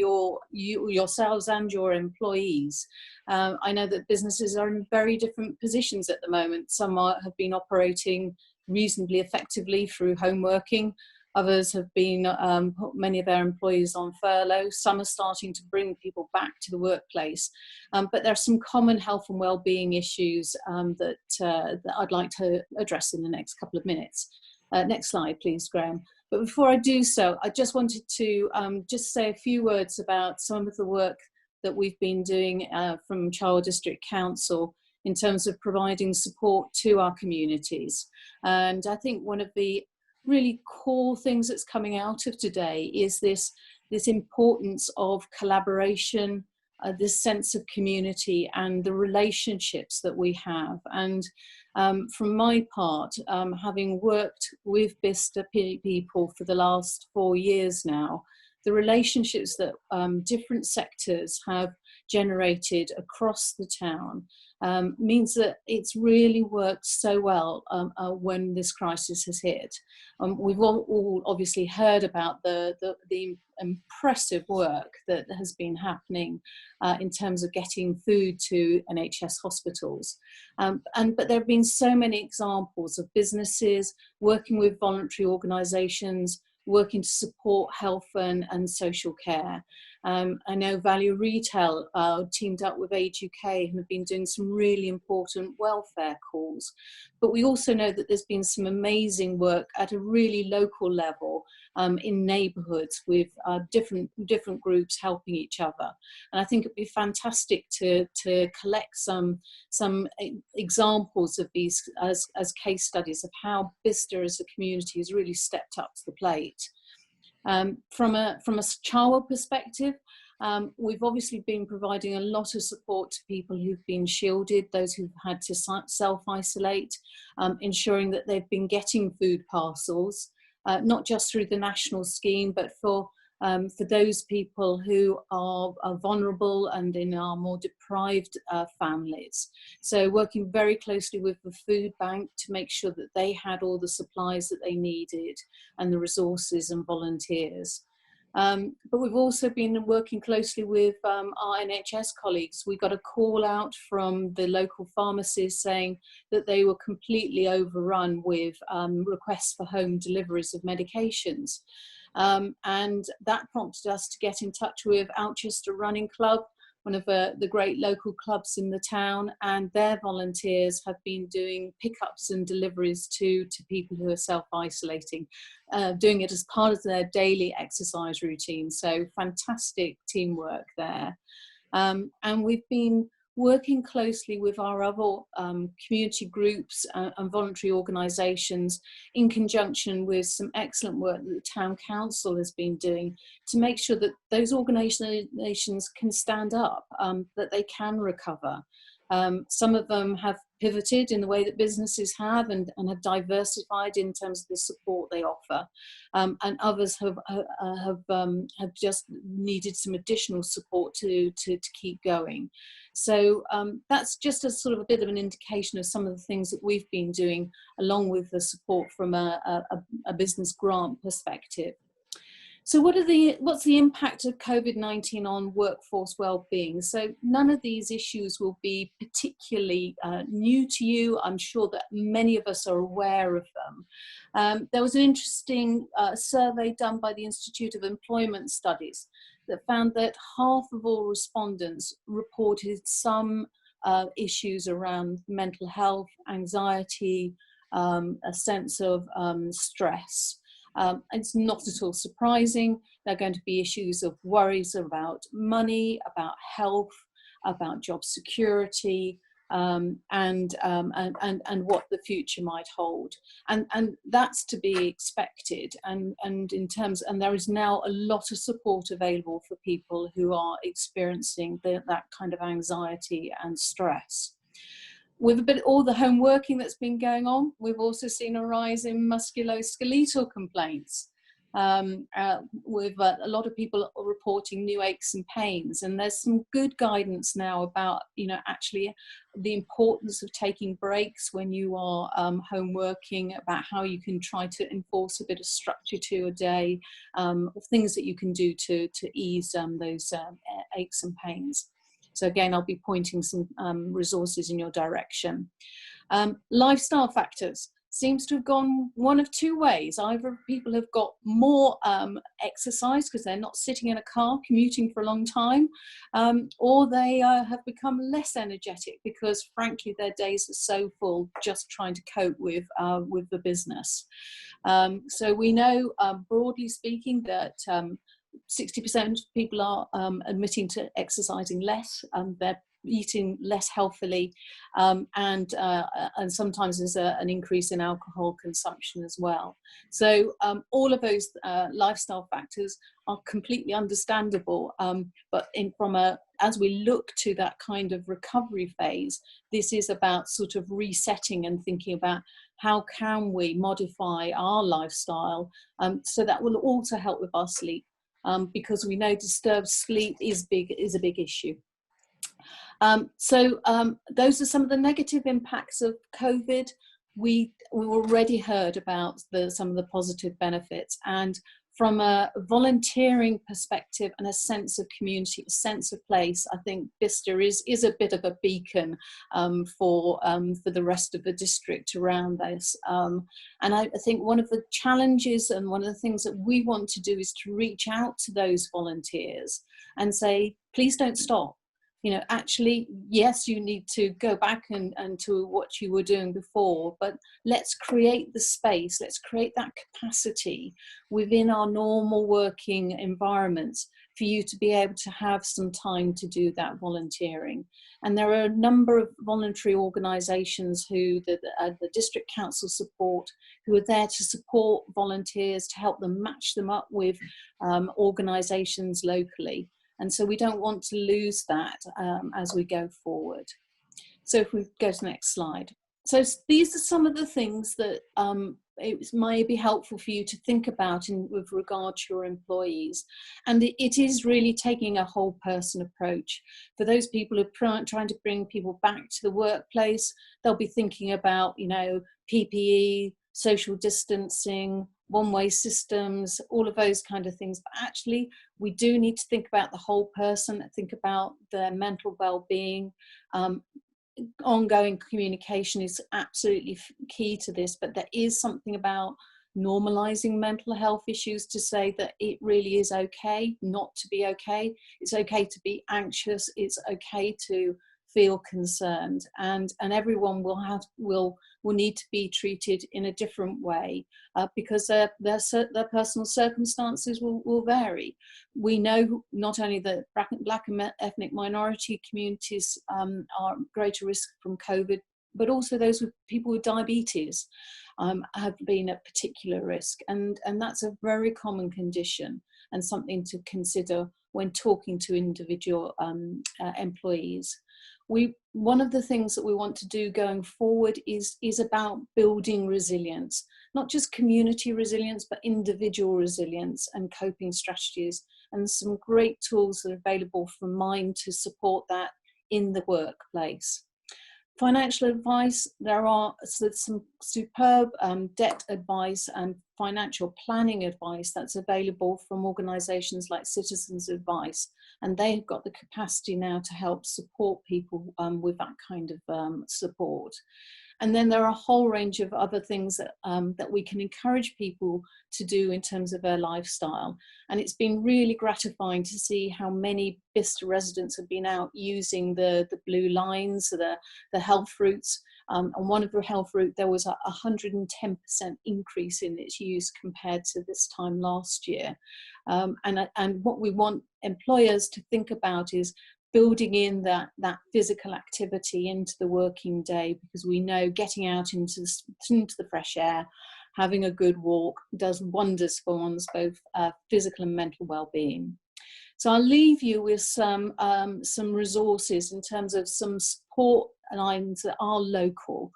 yourselves and your employees. I know that businesses are in very different positions at the moment. Some have been operating reasonably effectively through home working. Others have been put many of their employees on furlough. Some are starting to bring people back to the workplace. But there are some common health and well-being issues that I'd like to address in the next couple of minutes. Next slide, please, Graham. But before I do so, I just wanted to just say a few words about some of the work that we've been doing from Cllr District Council in terms of providing support to our communities. And I think one of the really core things that's coming out of today is this importance of collaboration, this sense of community and the relationships that we have. And from my part, having worked with Bicester people for the last 4 years now, the relationships that different sectors have generated across the town means that it's really worked so well when this crisis has hit. We've all obviously heard about the impressive work that has been happening in terms of getting food to NHS hospitals. But there have been so many examples of businesses working with voluntary organisations, working to support health and social care. I know Value Retail teamed up with Age UK and have been doing some really important welfare calls. But we also know that there's been some amazing work at a really local level in neighbourhoods with different groups helping each other. And I think it'd be fantastic to collect some examples of these as case studies of how Bicester as a community has really stepped up to the plate. From a Cllr perspective, we've obviously been providing a lot of support to people who've been shielded, those who've had to self-isolate, ensuring that they've been getting food parcels, not just through the national scheme, but for those people who are vulnerable and in our more deprived families. So working very closely with the food bank to make sure that they had all the supplies that they needed and the resources and volunteers. But we've also been working closely with our NHS colleagues. We got a call out from the local pharmacies saying that they were completely overrun with requests for home deliveries of medications. And that prompted us to get in touch with Alchester Running Club, one of the great local clubs in the town, and their volunteers have been doing pickups and deliveries to people who are self-isolating, doing it as part of their daily exercise routine. So fantastic teamwork there. And we've been working closely with our other community groups and voluntary organisations in conjunction with some excellent work that the Town Council has been doing to make sure that those organisations can stand up, that they can recover. Some of them have pivoted in the way that businesses have and have diversified in terms of the support they offer. And others have just needed some additional support to keep going. So that's just a sort of a bit of an indication of some of the things that we've been doing along with the support from a business grant perspective. So what's the impact of COVID-19 on workforce well-being? So none of these issues will be particularly new to you. I'm sure that many of us are aware of them. There was an interesting survey done by the Institute of Employment Studies that found that half of all respondents reported some issues around mental health, anxiety, a sense of stress. It's not at all surprising. There are going to be issues of worries about money, about health, about job security, and what the future might hold. And that's to be expected. And there is now a lot of support available for people who are experiencing that kind of anxiety and stress. With all the home working that's been going on, we've also seen a rise in musculoskeletal complaints. with a lot of people reporting new aches and pains, and there's some good guidance now about, you know, actually the importance of taking breaks when you are home working, about how you can try to enforce a bit of structure to a day, things that you can do to ease those aches and pains. So again, I'll be pointing some resources in your direction. Lifestyle factors seems to have gone one of two ways. Either people have got more exercise because they're not sitting in a car commuting for a long time, or they have become less energetic because frankly their days are so full just trying to cope with the business. So we know, broadly speaking, that 60% of people are admitting to exercising less. They're eating less healthily, and sometimes there's an increase in alcohol consumption as well. So all of those lifestyle factors are completely understandable, but as we look to that kind of recovery phase, this is about sort of resetting and thinking about how can we modify our lifestyle so that will also help with our sleep, because we know disturbed sleep is a big issue. So those are some of the negative impacts of COVID. We already heard about some of the positive benefits, and from a volunteering perspective and a sense of community, a sense of place, I think Bicester is a bit of a beacon for the rest of the district around this. And I think one of the challenges and one of the things that we want to do is to reach out to those volunteers and say, please don't stop. You know, actually, yes, you need to go back and to what you were doing before, but let's create the space, let's create that capacity within our normal working environments for you to be able to have some time to do that volunteering. And there are a number of voluntary organisations who the district council support, who are there to support volunteers, to help them match them up with organisations locally. And so we don't want to lose that as we go forward. So if we go to the next slide. So these are some of the things that it might be helpful for you to think about with regard to your employees. And it is really taking a whole person approach. For those people who are trying to bring people back to the workplace, they'll be thinking about, you know, PPE, social distancing, one-way systems, all of those kind of things. But actually, we do need to think about the whole person, think about their mental well-being. Ongoing communication is absolutely key to this, but there is something about normalizing mental health issues to say that it really is okay not to be okay. It's okay to be anxious. It's okay to feel concerned, and everyone will need to be treated in a different way because their personal circumstances will vary. We know not only that black and ethnic minority communities are at greater risk from COVID, but also those with people with diabetes have been at particular risk, and that's a very common condition and something to consider when talking to individual employees. One of the things that we want to do going forward is about building resilience, not just community resilience, but individual resilience and coping strategies, and some great tools that are available from Mind to support that in the workplace. Financial advice, there are some superb debt advice and financial planning advice that's available from organisations like Citizens Advice, and they've got the capacity now to help support people with that kind of support. And then there are a whole range of other things that we can encourage people to do in terms of their lifestyle. And it's been really gratifying to see how many Bicester residents have been out using the blue lines, the health routes. And one of the health route, there was a 110% increase in its use compared to this time last year. And what we want employers to think about is building in that physical activity into the working day, because we know getting out into the fresh air, having a good walk does wonders for one's both physical and mental well-being. So I'll leave you with some resources in terms of some support lines that are local.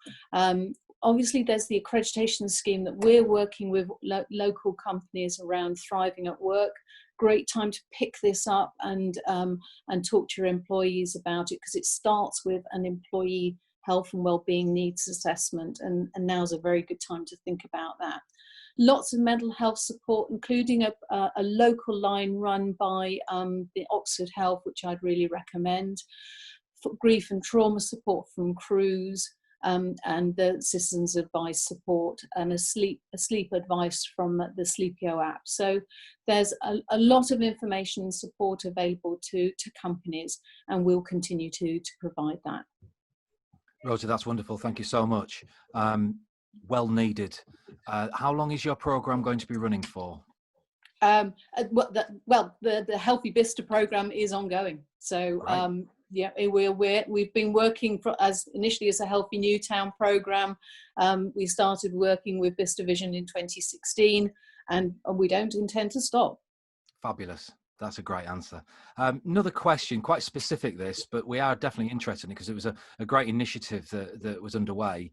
Obviously, there's the accreditation scheme that we're working with local companies around thriving at work. Great time to pick this up and talk to your employees about it, because it starts with an employee health and wellbeing needs assessment, and now's a very good time to think about that. Lots of mental health support, including a local line run by the Oxford Health, which I'd really recommend. For grief and trauma support from crews, and the citizens advice support, and a sleep advice from the Sleepio app. So there's a lot of information and support available to companies, and we'll continue to provide that. Rosie, that's wonderful. Thank you so much. Well needed. How long is your programme going to be running for? The Healthy Bicester programme is ongoing. So right. Yeah, we've been working initially as a Healthy New Town programme. We started working with Bicester Vision in 2016, and we don't intend to stop. Fabulous. That's a great answer. Another question, quite specific this, but we are definitely interested in it because it was a great initiative that was underway.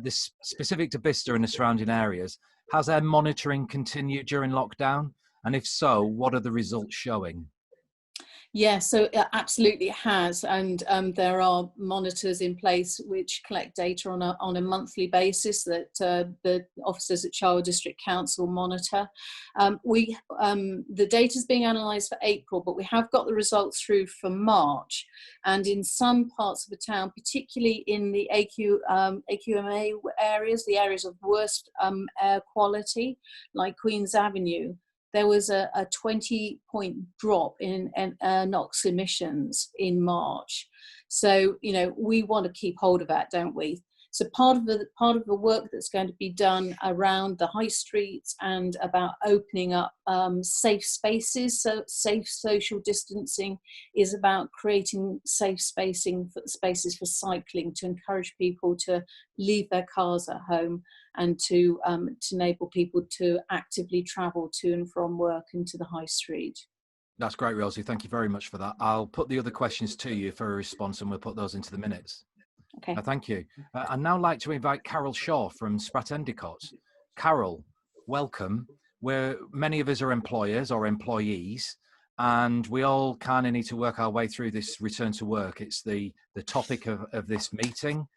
This specific to Bicester and the surrounding areas. Has their monitoring continued during lockdown? And if so, what are the results showing? Yeah, so it absolutely has, and there are monitors in place which collect data on a monthly basis that the officers at Charlotte District Council monitor. The data is being analysed for April, but we have got the results through for March, and in some parts of the town, particularly in the AQMA areas, the areas of worst air quality, like Queen's Avenue, there was a 20-point drop in NOx emissions in March. So, you know, we want to keep hold of that, don't we? So part of the work that's going to be done around the high streets and about opening up safe spaces, so safe social distancing, is about creating safe spaces for cycling, to encourage people to leave their cars at home and to enable people to actively travel to and from work and to the high street. That's great, Rosie. Thank you very much for that. I'll put the other questions to you for a response, and we'll put those into the minutes. Okay. Thank you. I'd now like to invite Carol Shaw from Spratt Endicott. Carol, welcome. Many of us are employers or employees, and we all kind of need to work our way through this return to work. It's the topic of this meeting,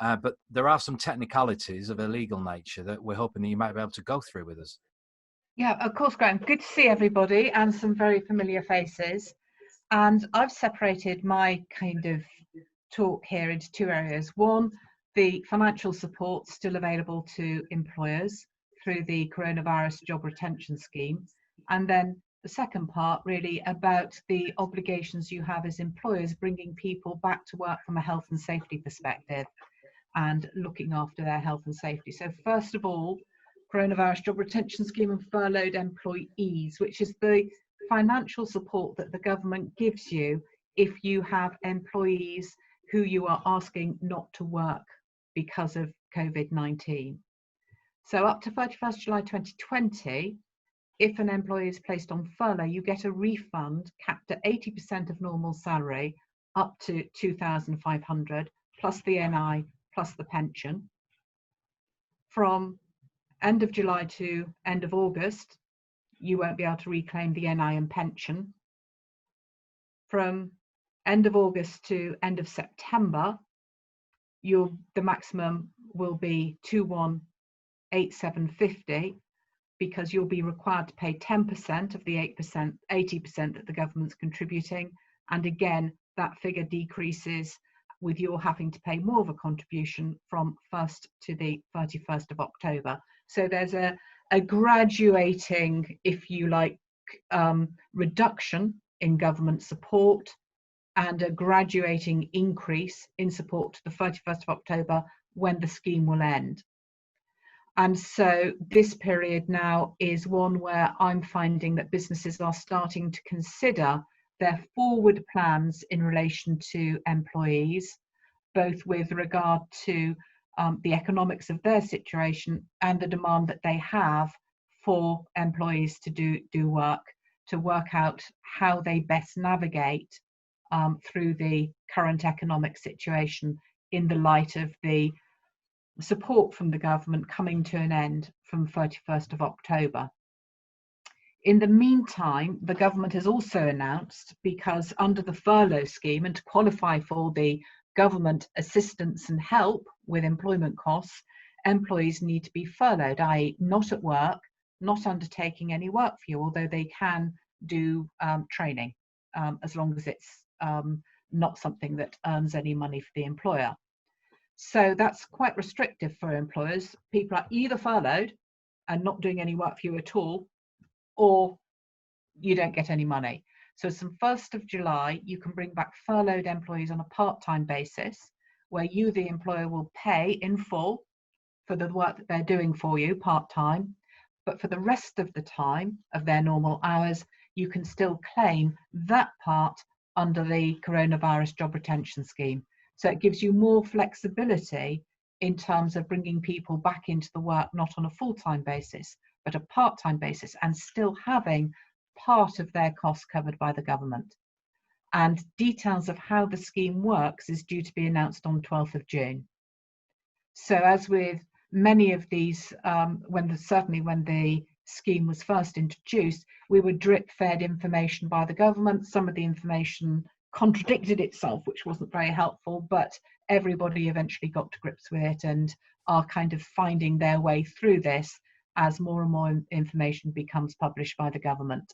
but there are some technicalities of a legal nature that we're hoping that you might be able to go through with us. Yeah, of course, Graham. Good to see everybody and some very familiar faces. And I've separated my kind of talk here into two areas. One, the financial support still available to employers through the coronavirus job retention scheme. And then the second part really about the obligations you have as employers bringing people back to work from a health and safety perspective and looking after their health and safety. So first of all, coronavirus job retention scheme and furloughed employees, which is the financial support that the government gives you if you have employees who you are asking not to work because of COVID-19. So up to 31st July 2020, if an employee is placed on furlough, you get a refund capped at 80% of normal salary up to 2,500 plus the NI plus the pension. From end of July to end of August, you won't be able to reclaim the NI and pension. From end of August to end of September, the maximum will be 218750, because you'll be required to pay 10% of the 80% that the government's contributing, and again that figure decreases with your having to pay more of a contribution from 1st to the 31st of October. So there's a graduating, if you like, reduction in government support and a graduating increase in support to the 31st of October when the scheme will end. And so this period now is one where I'm finding that businesses are starting to consider their forward plans in relation to employees, both with regard to the economics of their situation and the demand that they have for employees to do work, to work out how they best navigate through the current economic situation in the light of the support from the government coming to an end from 31st of October. In the meantime, the government has also announced, because under the furlough scheme, and to qualify for the government assistance and help with employment costs, employees need to be furloughed, i.e. not at work, not undertaking any work for you, although they can do training, as long as it's not something that earns any money for the employer. So that's quite restrictive for employers. People are either furloughed and not doing any work for you at all, or you don't get any money. So from 1st of July, you can bring back furloughed employees on a part-time basis, where you, the employer, will pay in full for the work that they're doing for you part-time. But for the rest of the time of their normal hours, you can still claim that part under the coronavirus job retention scheme. So it gives you more flexibility in terms of bringing people back into the work, not on a full-time basis, but a part-time basis, and still having part of their costs covered by the government. And details of how the scheme works is due to be announced on 12th of June. So as with many of these, certainly when the scheme was first introduced, we were drip-fed information by the government. Some of the information contradicted itself, which wasn't very helpful, but everybody eventually got to grips with it and are kind of finding their way through this as more and more information becomes published by the government.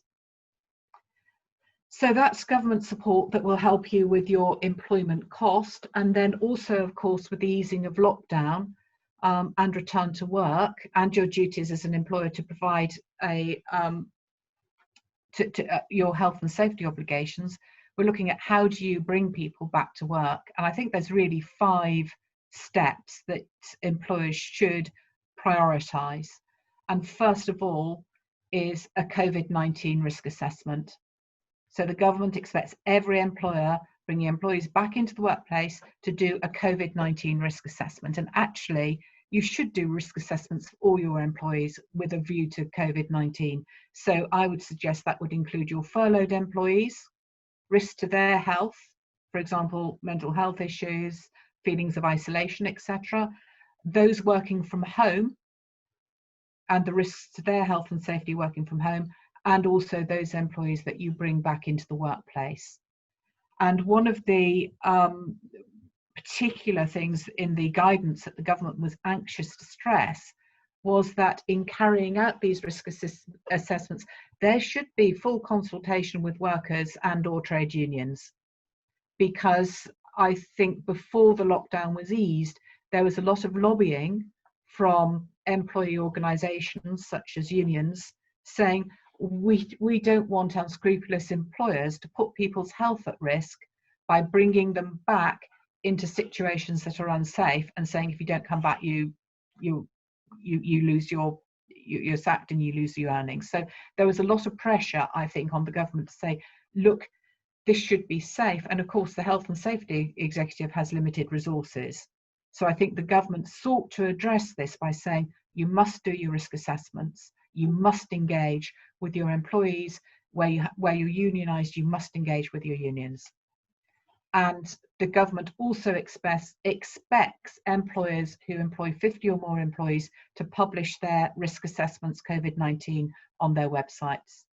So that's government support that will help you with your employment cost, and then also, of course, with the easing of lockdown and return to work, and your duties as an employer to provide your health and safety obligations. We're looking at how do you bring people back to work, and I think there's really 5 steps that employers should prioritise. And first of all is a COVID-19 risk assessment. So the government expects every employer bringing employees back into the workplace to do a COVID-19 risk assessment. And actually, you should do risk assessments for all your employees with a view to COVID-19. So I would suggest that would include your furloughed employees, risk to their health, for example, mental health issues, feelings of isolation, etc. Those working from home, and the risks to their health and safety working from home, and also those employees that you bring back into the workplace. And one of the particular things in the guidance that the government was anxious to stress was that in carrying out these risk assessments, there should be full consultation with workers and or trade unions. Because I think before the lockdown was eased, there was a lot of lobbying from employee organisations such as unions saying, we don't want unscrupulous employers to put people's health at risk by bringing them back into situations that are unsafe and saying, if you don't come back, you lose you're sacked and you lose your earnings. So there was a lot of pressure, I think, on the government to say, look, this should be safe. And of course, the health and safety executive has limited resources. So I think the government sought to address this by saying, you must do your risk assessments. You must engage with your employees. Where you're unionised, you must engage with your unions. And the government also expects employers who employ 50 or more employees to publish their risk assessments COVID-19 on their websites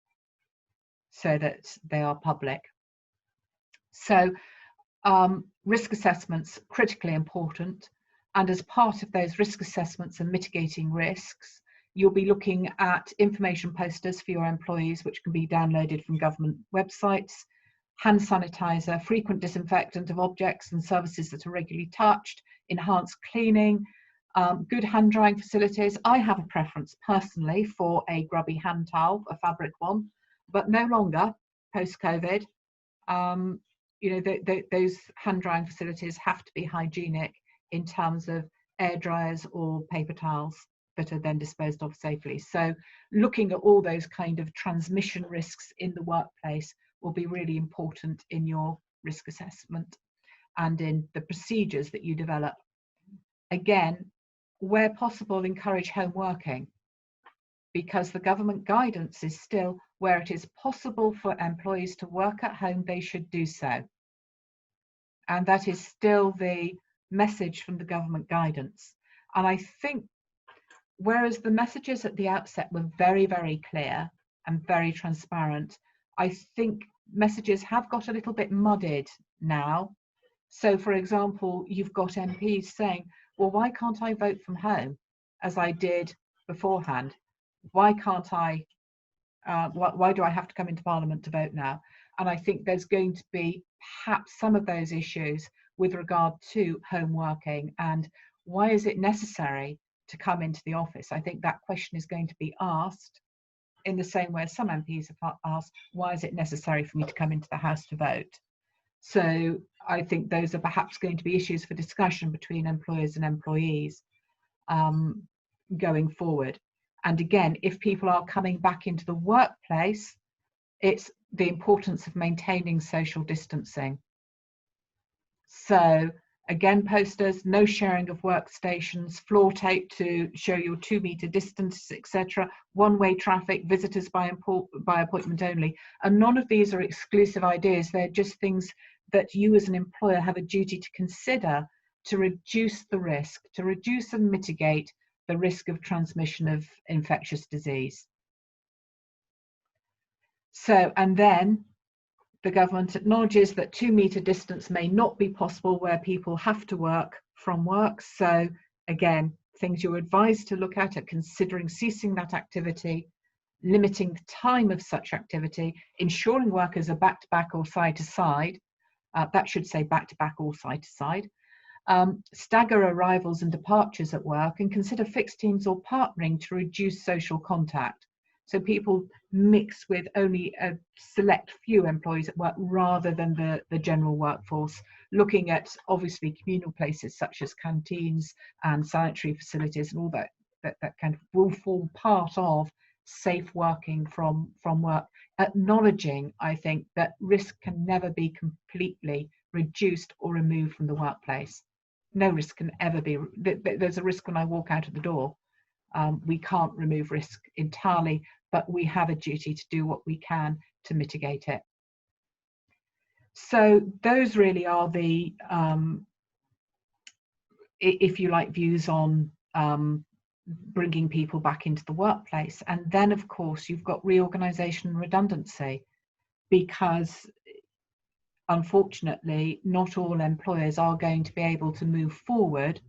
so that they are public. So risk assessments, critically important. And as part of those risk assessments and mitigating risks, you'll be looking at information posters for your employees, which can be downloaded from government websites, hand sanitizer, frequent disinfectant of objects and services that are regularly touched, enhanced cleaning, good hand drying facilities. I have a preference personally for a grubby hand towel, a fabric one, but no longer post-COVID. Those hand drying facilities have to be hygienic in terms of air dryers or paper towels that are then disposed of safely. So looking at all those kind of transmission risks in the workplace will be really important in your risk assessment and in the procedures that you develop. Again, where possible, encourage home working, because the government guidance is still where it is possible for employees to work at home, they should do so. And that is still the message from the government guidance. And I think, whereas the messages at the outset were very, very clear and very transparent, I think messages have got a little bit muddied now. So, for example, you've got MPs saying, well, why can't I vote from home as I did beforehand? Why can't I, why do I have to come into Parliament to vote now? And I think there's going to be perhaps some of those issues with regard to home working and why is it necessary to come into the office? I think that question is going to be asked in the same way as some MPs have asked, why is it necessary for me to come into the House to vote? So I think those are perhaps going to be issues for discussion between employers and employees going forward. And again, if people are coming back into the workplace, it's the importance of maintaining social distancing. So again, posters, no sharing of workstations, floor tape to show your 2 metre distance, etc. One-way traffic, visitors by appointment only. And none of these are exclusive ideas. They're just things that you as an employer have a duty to consider to reduce the risk, to reduce and mitigate the risk of transmission of infectious disease. So, and then the government acknowledges that 2 metre distance may not be possible where people have to work from work. So again, things you're advised to look at are considering ceasing that activity, limiting the time of such activity, ensuring workers are back-to-back or side-to-side. That should say back-to-back or side-to-side. Stagger arrivals and departures at work and consider fixed teams or partnering to reduce social contact. So people mix with only a select few employees at work rather than the general workforce, looking at obviously communal places such as canteens and sanitary facilities and all that kind of will form part of safe working from work, acknowledging, I think, that risk can never be completely reduced or removed from the workplace. No risk can ever be, there's a risk when I walk out of the door. We can't remove risk entirely, but we have a duty to do what we can to mitigate it. So those really are the, if you like, views on bringing people back into the workplace. And then, of course, you've got reorganisation and redundancy, because unfortunately, not all employers are going to be able to move forward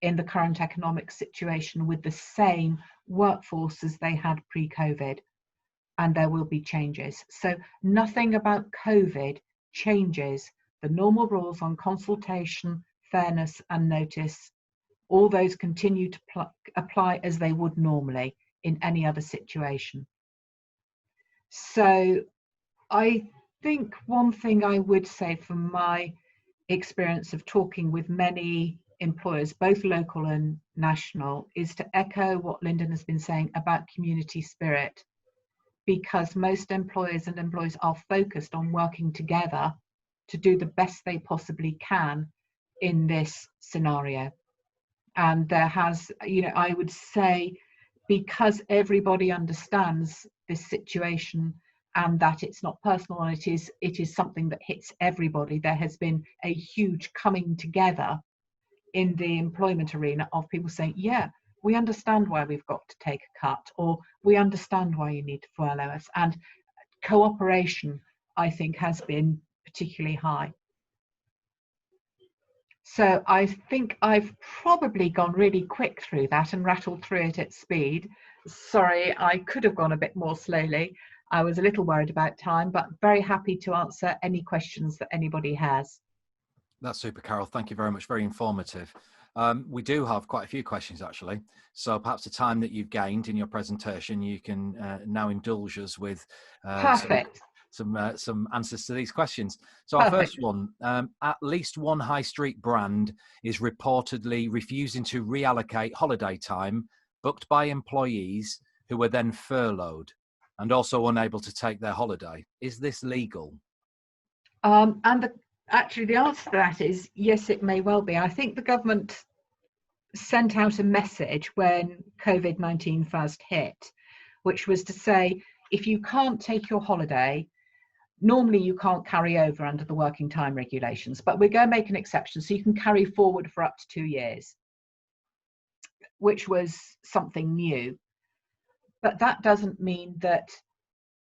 in the current economic situation with the same workforce as they had pre-COVID, and there will be changes. So nothing about COVID changes the normal rules on consultation, fairness and notice. All those continue to apply as they would normally in any other situation. So I think one thing I would say from my experience of talking with many employers, both local and national, is to echo what Lyndon has been saying about community spirit, because most employers and employees are focused on working together to do the best they possibly can in this scenario. And there has, you know, I would say, because everybody understands this situation and that it's not personal and it is something that hits everybody, there has been a huge coming together in the employment arena of people saying, yeah, we understand why we've got to take a cut, or we understand why you need to furlough us. And cooperation, I think, has been particularly high. So I think I've probably gone really quick through that and rattled through it at speed. Sorry, I could have gone a bit more slowly. I was a little worried about time, but very happy to answer any questions that anybody has. That's super, Carol. Thank you very much. Very informative. We do have quite a few questions, actually. So perhaps the time that you've gained in your presentation, you can now indulge us with some answers to these questions. So our first one, at least one high street brand is reportedly refusing to reallocate holiday time booked by employees who were then furloughed and also unable to take their holiday. Is this legal? Actually, the answer to that is yes, it may well be. I think the government sent out a message when COVID-19 first hit, which was to say, if you can't take your holiday, normally you can't carry over under the working time regulations, but we're going to make an exception so you can carry forward for up to 2 years. which was something new. But that doesn't mean that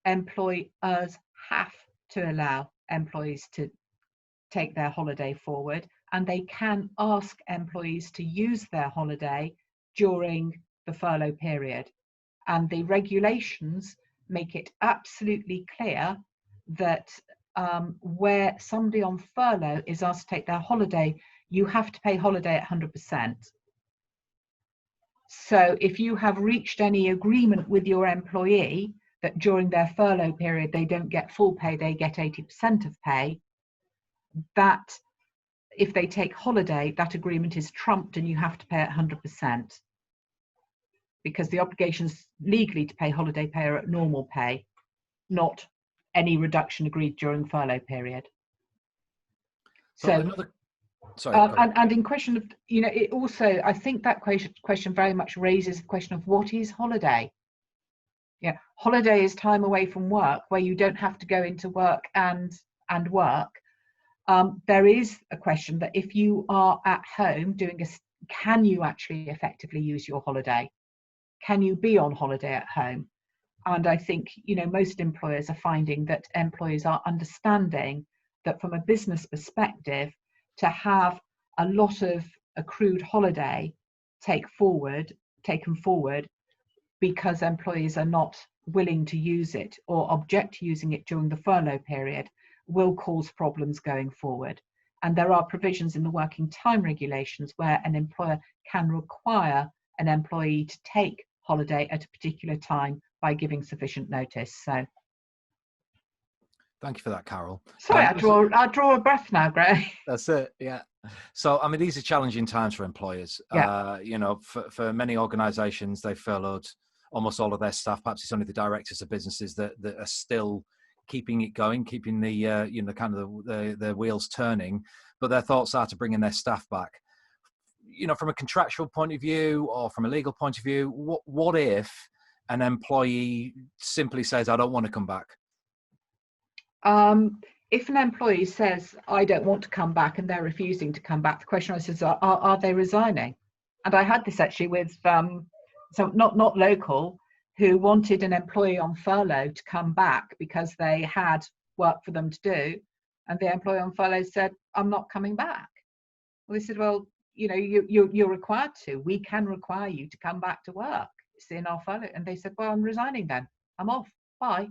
employers have to allow employees to take their holiday forward, and they can ask employees to use their holiday during the furlough period. And the regulations make it absolutely clear that where somebody on furlough is asked to take their holiday, you have to pay holiday at 100%. So if you have reached any agreement with your employee that during their furlough period they don't get full pay, they get 80% of pay, that if they take holiday, that agreement is trumped and you have to pay at 100%. Because the obligations legally to pay holiday pay are at normal pay, not any reduction agreed during furlough period. So another, sorry, and in question of, you know, it also, I think that question very much raises the question of what is holiday? Yeah, holiday is time away from work where you don't have to go into work and work. There is a question that if you are at home doing can you actually effectively use your holiday? Can you be on holiday at home? And I think, you know, most employers are finding that employees are understanding that from a business perspective, to have a lot of accrued holiday taken forward because employees are not willing to use it or object to using it during the furlough period will cause problems going forward. And there are provisions in the working time regulations where an employer can require an employee to take holiday at a particular time by giving sufficient notice. So thank you for that, Carol. Sorry, I draw a breath now, Gray. That's it, yeah. So, I mean, these are challenging times for employers. Yeah. You know, for many organisations, they furloughed almost all of their staff. Perhaps it's only the directors of businesses that are still keeping it going, keeping the, you know, kind of the wheels turning. But their thoughts are to bringing their staff back. You know, from a contractual point of view or from a legal point of view, what if an employee simply says, I don't want to come back? If an employee says, I don't want to come back, and they're refusing to come back, the question is, are they resigning? And I had this actually with, so not local, who wanted an employee on furlough to come back because they had work for them to do. And the employee on furlough said, I'm not coming back. Well, they said, well, you know, you're required to. We can require you to come back to work. It's in our furlough. And they said, well, I'm resigning then. I'm off. Bye.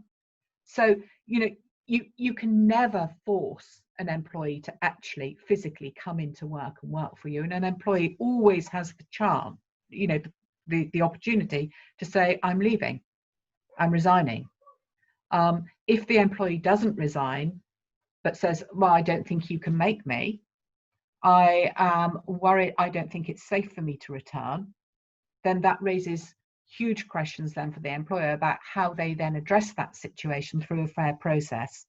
So, you know, you can never force an employee to actually physically come into work and work for you. And an employee always has the chance, you know, the opportunity to say, I'm leaving, I'm resigning. If the employee doesn't resign, but says, well, I don't think you can make me, I am worried, I don't think it's safe for me to return, then that raises huge questions then for the employer about how they then address that situation through a fair process.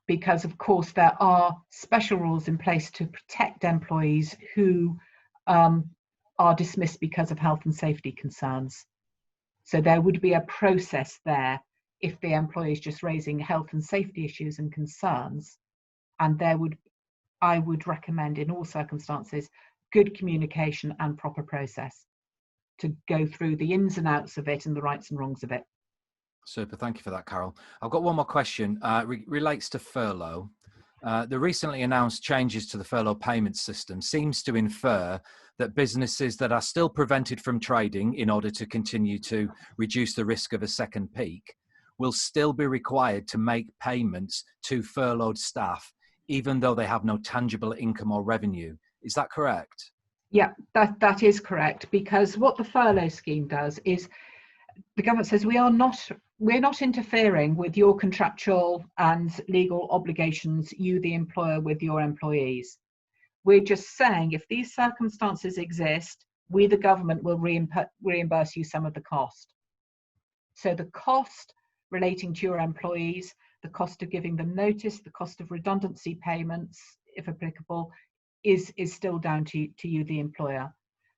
Because of course there are special rules in place to protect employees who are dismissed because of health and safety concerns. So there would be a process there if the employee is just raising health and safety issues and concerns, and I would recommend in all circumstances good communication and proper process to go through the ins and outs of it and the rights and wrongs of it. Super, thank you for that, Carol. I've got one more question. Relates to furlough. The recently announced changes to the furlough payment system seems to infer that businesses that are still prevented from trading in order to continue to reduce the risk of a second peak will still be required to make payments to furloughed staff, even though they have no tangible income or revenue. Is that correct? Yeah, that is correct, because what the furlough scheme does is the government says we're not interfering with your contractual and legal obligations, you the employer, with your employees. We're just saying if these circumstances exist, we the government will reimburse you some of the cost. So the cost relating to your employees, the cost of giving them notice, the cost of redundancy payments, if applicable, is still down to you, the employer.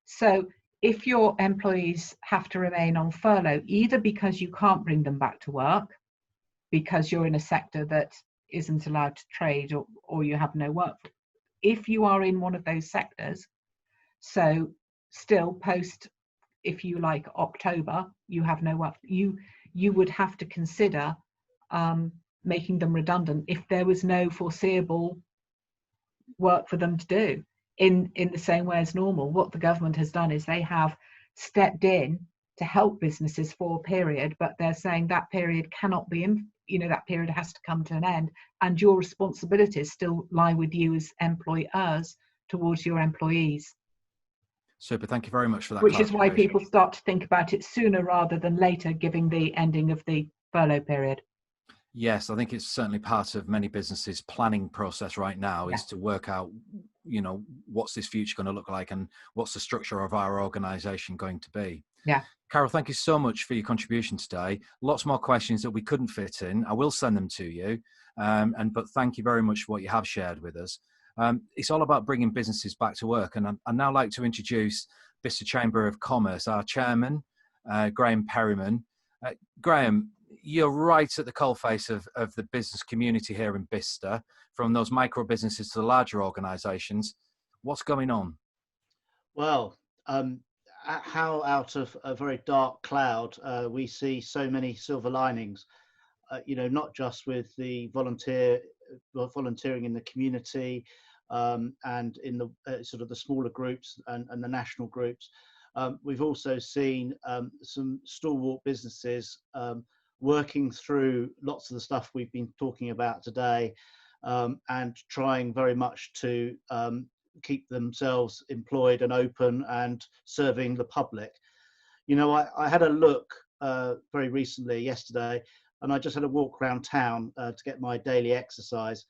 So if your employees have to remain on furlough, either because you can't bring them back to work, because you're in a sector that isn't allowed to trade, or you have no work, if you are in one of those sectors, so still post, if you like, October, you have no work. You would have to consider making them redundant if there was no foreseeable work for them to do in the same way as normal. What the government has done is they have stepped in to help businesses for a period, but they're saying that period cannot be in, that period has to come to an end, and your responsibilities still lie with you as employers towards your employees. Super, thank you very much for that. Which is why people start to think about it sooner rather than later, giving the ending of the furlough period. Yes, I think it's certainly part of many businesses' planning process right now is to work out, what's this future going to look like and what's the structure of our organisation going to be. Yeah. Carol, thank you so much for your contribution today. Lots more questions that we couldn't fit in. I will send them to you, but thank you very much for what you have shared with us. It's all about bringing businesses back to work, and I'd now like to introduce Bicester Chamber of Commerce, our chairman, Graham Perryman. Graham, you're right at the coalface of the business community here in Bicester, from those micro businesses to the larger organisations. What's going on? Well, how out of a very dark cloud we see so many silver linings, not just with the volunteering in the community and in the sort of the smaller groups and the national groups. We've also seen some stalwart businesses working through lots of the stuff we've been talking about today and trying very much to keep themselves employed and open and serving the public. I had a look very recently, yesterday, and I just had a walk around town to get my daily exercise.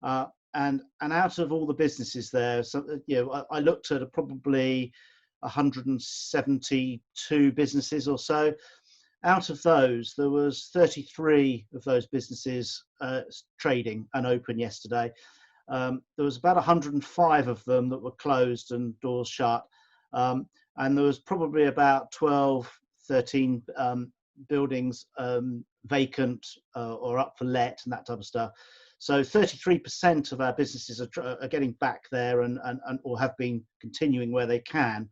And out of all the businesses there, I looked at probably 172 businesses or so. Out of those, there was 33 of those businesses trading and open yesterday. There was about 105 of them that were closed and doors shut. And there was probably about 12, 13 buildings vacant or up for let and that type of stuff. So 33% of our businesses are getting back there and or have been continuing where they can.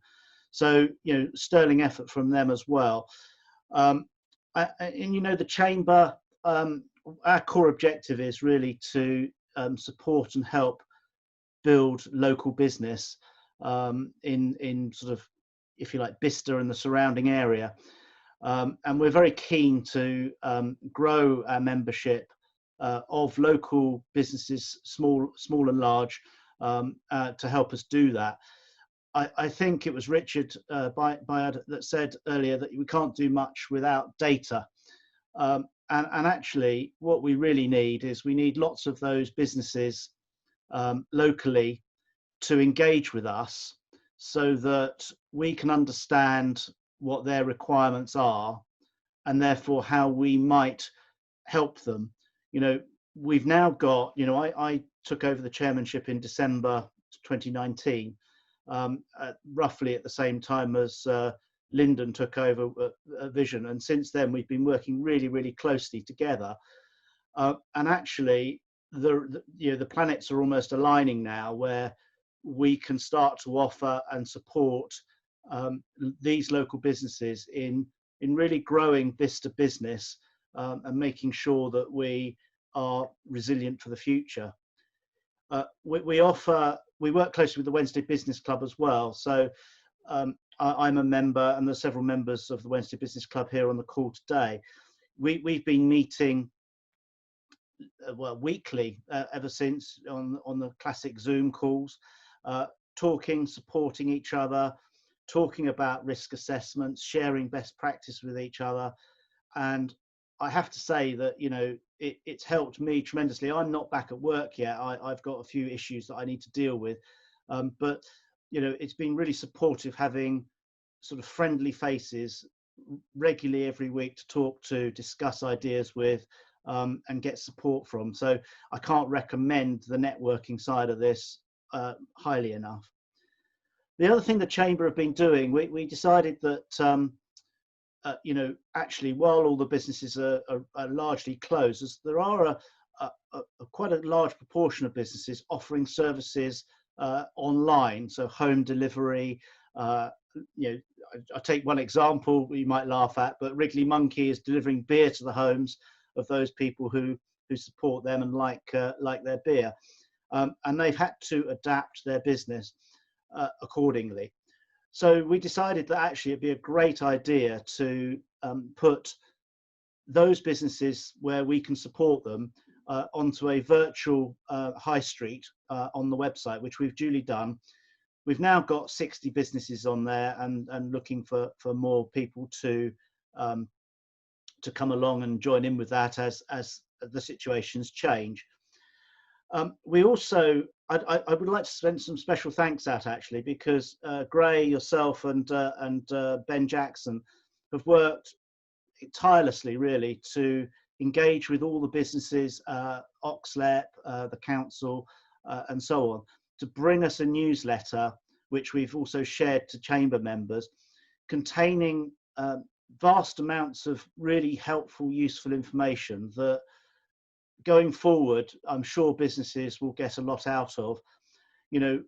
So, sterling effort from them as well. And the Chamber, our core objective is really to support and help build local business in sort of, if you like, Bicester and the surrounding area. And we're very keen to grow our membership of local businesses, small and large, to help us do that. I think it was Richard Byard that said earlier that we can't do much without data. And actually, what we really need is we need lots of those businesses locally to engage with us so that we can understand what their requirements are and therefore how we might help them. We've now got, I took over the chairmanship in December 2019, roughly at the same time as Lyndon took over Vision. And since then, we've been working really, really closely together. And actually, the planets are almost aligning now where we can start to offer and support these local businesses in really growing Bicester business and making sure that we are resilient for the future. We work closely with the Wednesday Business Club as well. So I'm a member, and there's several members of the Wednesday Business Club here on the call today. We've been meeting weekly ever since on the classic Zoom calls, talking, supporting each other, talking about risk assessments, sharing best practice with each other. And I have to say that, it's helped me tremendously. I'm not back at work yet. I've got a few issues that I need to deal with. But, it's been really supportive having sort of friendly faces regularly every week to talk to, discuss ideas with, and get support from. So I can't recommend the networking side of this highly enough. The other thing the Chamber have been doing, we decided that, actually, while all the businesses are largely closed, there are quite a large proportion of businesses offering services online, so home delivery, you know, I take one example you might laugh at, but Wrigley Monkey is delivering beer to the homes of those people who support them and like their beer, and they've had to adapt their business accordingly. So we decided that actually it'd be a great idea to put those businesses where we can support them onto a virtual high street on the website, which we've duly done. We've now got 60 businesses on there, and looking for more people to come along and join in with that as the situations change. We also, I would like to send some special thanks out actually, because Gray, yourself, and Ben Jackson have worked tirelessly really to engage with all the businesses, OxLEP, the council, and so on, to bring us a newsletter, which we've also shared to chamber members, containing vast amounts of really helpful, useful information that going forward, I'm sure businesses will get a lot out of, you know,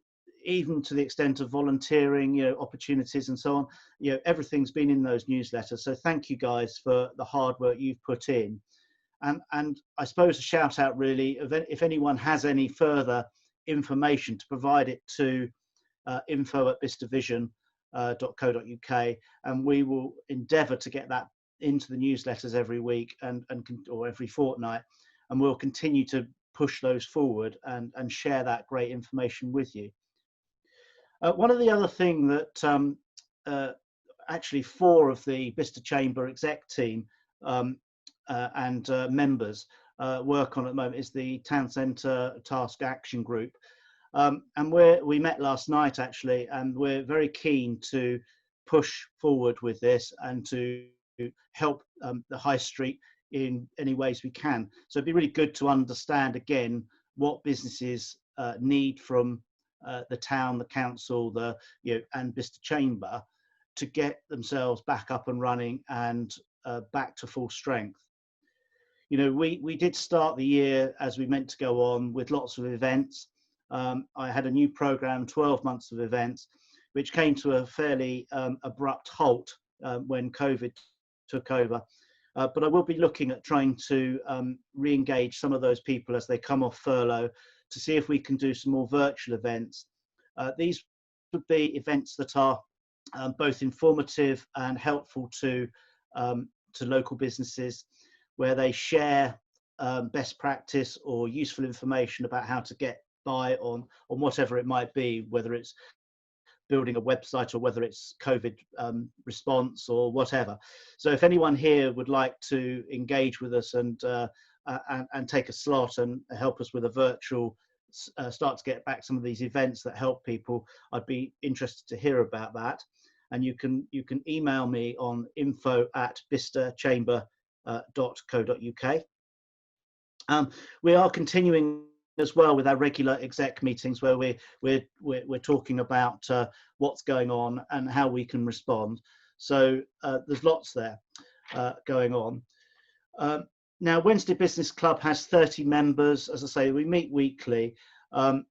even to the extent of volunteering, you know, opportunities and so on. You know, everything's been in those newsletters. So thank you guys for the hard work you've put in. And I suppose a shout out really, if anyone has any further information, to provide it to info@bicestervision.co.uk, and we will endeavour to get that into the newsletters every week or every fortnight, and we'll continue to push those forward and share that great information with you. One of the other thing that actually 4 of the Bicester Chamber exec team and members work on at the moment is the Town Centre Task Action Group. And we met last night actually, and we're very keen to push forward with this and to help the high street in any ways we can. So it'd be really good to understand again what businesses need from the town, the council, and Bicester Chamber to get themselves back up and running and back to full strength. You know, we did start the year as we meant to go on with lots of events. I had a new program, 12 months of events, which came to a fairly abrupt halt when COVID took over. But I will be looking at trying to re-engage some of those people as they come off furlough to see if we can do some more virtual events. These would be events that are both informative and helpful to local businesses, where they share best practice or useful information about how to get by on whatever it might be, whether it's building a website or whether it's COVID response or whatever. So if anyone here would like to engage with us and take a slot and help us with a virtual start to get back some of these events that help people, I'd be interested to hear about that. And you can email me on info@bicesterchamber.co.uk. We are continuing as well with our regular exec meetings, where we're talking about what's going on and how we can respond. So there's lots there going on. Now, Wednesday Business Club has 30 members. As I say, we meet weekly, but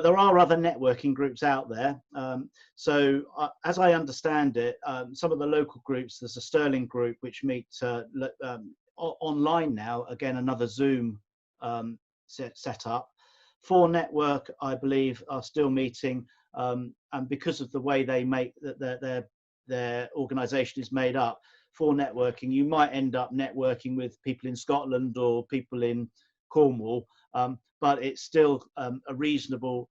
there are other networking groups out there. So as I understand it, some of the local groups, there's a Sterling group which meets online now, again, another Zoom set up. 4 Network, I believe, are still meeting, and because of the way they make their organisation is made up, 4 Networking, you might end up networking with people in Scotland or people in Cornwall, but it's still a reasonable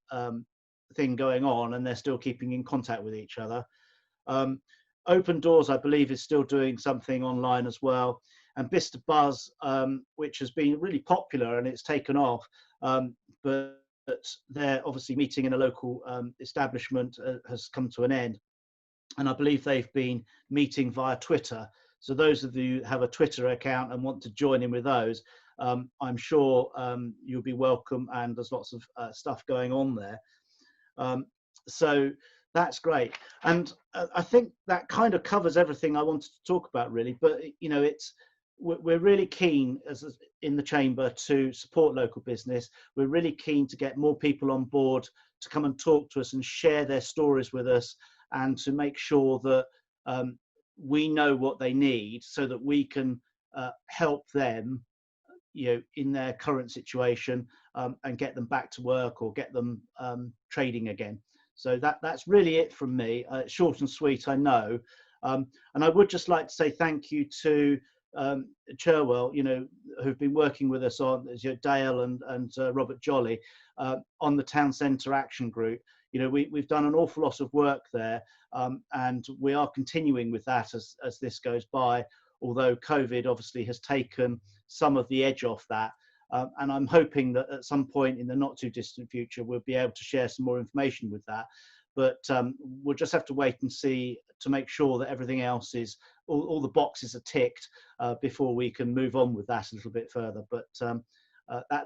thing going on, and they're still keeping in contact with each other. Open Doors, I believe, is still doing something online as well. And Bicester Buzz, which has been really popular and it's taken off, but they're obviously meeting in a local establishment has come to an end. And I believe they've been meeting via Twitter. So those of you who have a Twitter account and want to join in with those, I'm sure you'll be welcome, and there's lots of stuff going on there. So that's great. And I think that kind of covers everything I wanted to talk about, really. But, you know, we're really keen in the chamber to support local business. We're really keen to get more people on board to come and talk to us and share their stories with us and to make sure that we know what they need so that we can help them, in their current situation, and get them back to work or get them trading again. So that's really it from me. Short and sweet, I know. And I would just like to say thank you to Cherwell, who've been working with us on, Dale and Robert Jolly, on the Town Centre Action Group. We've done an awful lot of work there, and we are continuing with that as this goes by, although COVID obviously has taken some of the edge off that. And I'm hoping that at some point in the not too distant future, we'll be able to share some more information with that. But we'll just have to wait and see to make sure that everything else is, all the boxes are ticked before we can move on with that a little bit further. But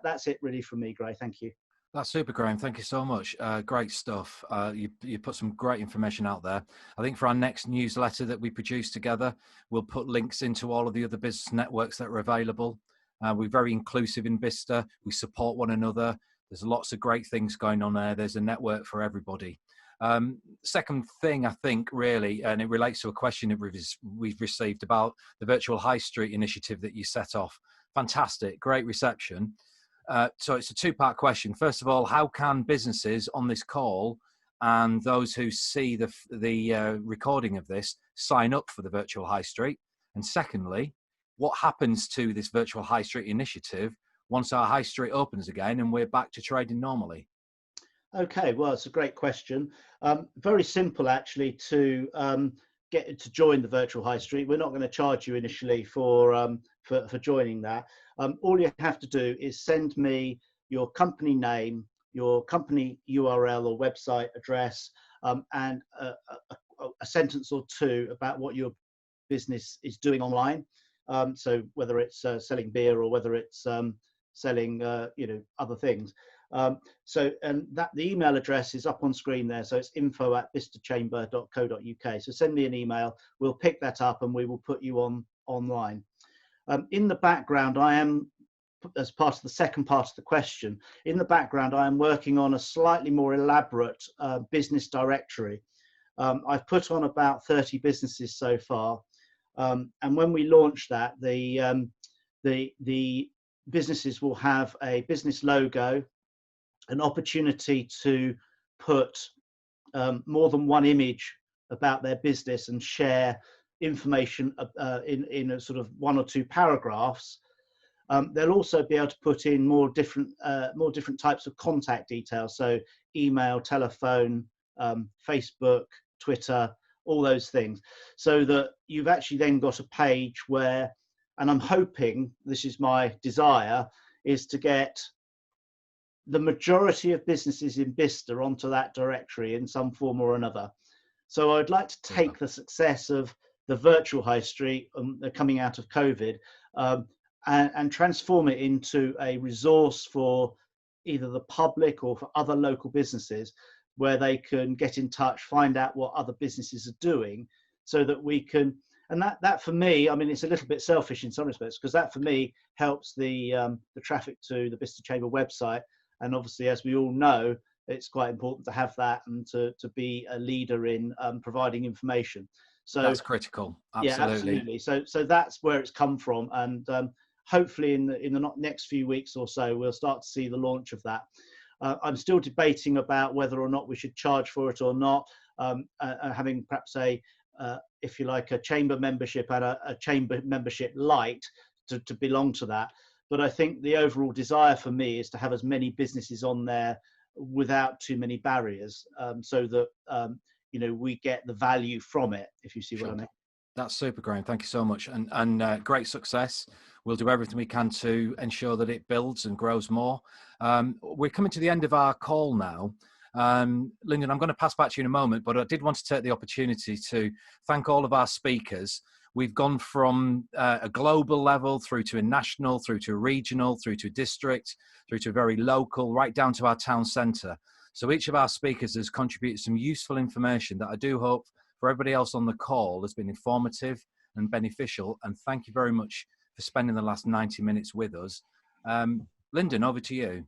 that's it really from me, Gray. Thank you. That's super, Graham. Thank you so much. Great stuff. You put some great information out there. I think for our next newsletter that we produce together, we'll put links into all of the other business networks that are available. We're very inclusive in Bicester. We support one another. There's lots of great things going on there. There's a network for everybody. Second thing, I think, really, and it relates to a question that we've received about the Virtual High Street initiative that you set off. Fantastic, great reception. So it's a two-part question. First of all, how can businesses on this call and those who see the recording of this sign up for the Virtual High Street? And secondly, what happens to this Virtual High Street initiative once our high street opens again and we're back to trading normally? Okay, well, it's a great question. Very simple, actually, to get to join the Virtual High Street. We're not going to charge you initially for joining that. All you have to do is send me your company name, your company URL or website address, and a sentence or two about what your business is doing online. So whether it's selling beer or whether it's selling other things. And the email address is up on screen there. So it's info@bicesterchamber.co.uk. So send me an email. We'll pick that up and we will put you online. In the background, I am, as part of the second part of the question, in the background, I am working on a slightly more elaborate business directory. I've put on about 30 businesses so far. And when we launch that, the businesses will have a business logo, an opportunity to put more than one image about their business and share information in a sort of 1 or 2 paragraphs. They'll also be able to put in more different types of contact details, so email, telephone, Facebook, Twitter, all those things, so that you've actually then got a page where, and I'm hoping, this is my desire, is to get the majority of businesses in Bicester onto that directory in some form or another. So I'd like to take the success of the Virtual High Street coming out of COVID and transform it into a resource for either the public or for other local businesses, where they can get in touch, find out what other businesses are doing, so that we can, and that for me, I mean, it's a little bit selfish in some respects, because that for me helps the traffic to the Bicester Chamber website. And obviously, as we all know, it's quite important to have that and to be a leader in providing information. So that's critical. Absolutely. Yeah, absolutely. So that's where it's come from, and hopefully in the next few weeks or so, we'll start to see the launch of that. I'm still debating about whether or not we should charge for it or not, having perhaps if you like, a chamber membership and a chamber membership light to belong to that. But I think the overall desire for me is to have as many businesses on there without too many barriers, so that we get the value from it, if you see what I mean. That's super, Graham. Thank you so much, and great success. We'll do everything we can to ensure that it builds and grows more. We're coming to the end of our call now. Lyndon, I'm going to pass back to you in a moment, but I did want to take the opportunity to thank all of our speakers. We've gone from a global level through to a national, through to a regional, through to a district, through to a very local, right down to our town centre. So each of our speakers has contributed some useful information that I do hope for everybody else on the call has been informative and beneficial. And thank you very much for spending the last 90 minutes with us. Lyndon, over to you.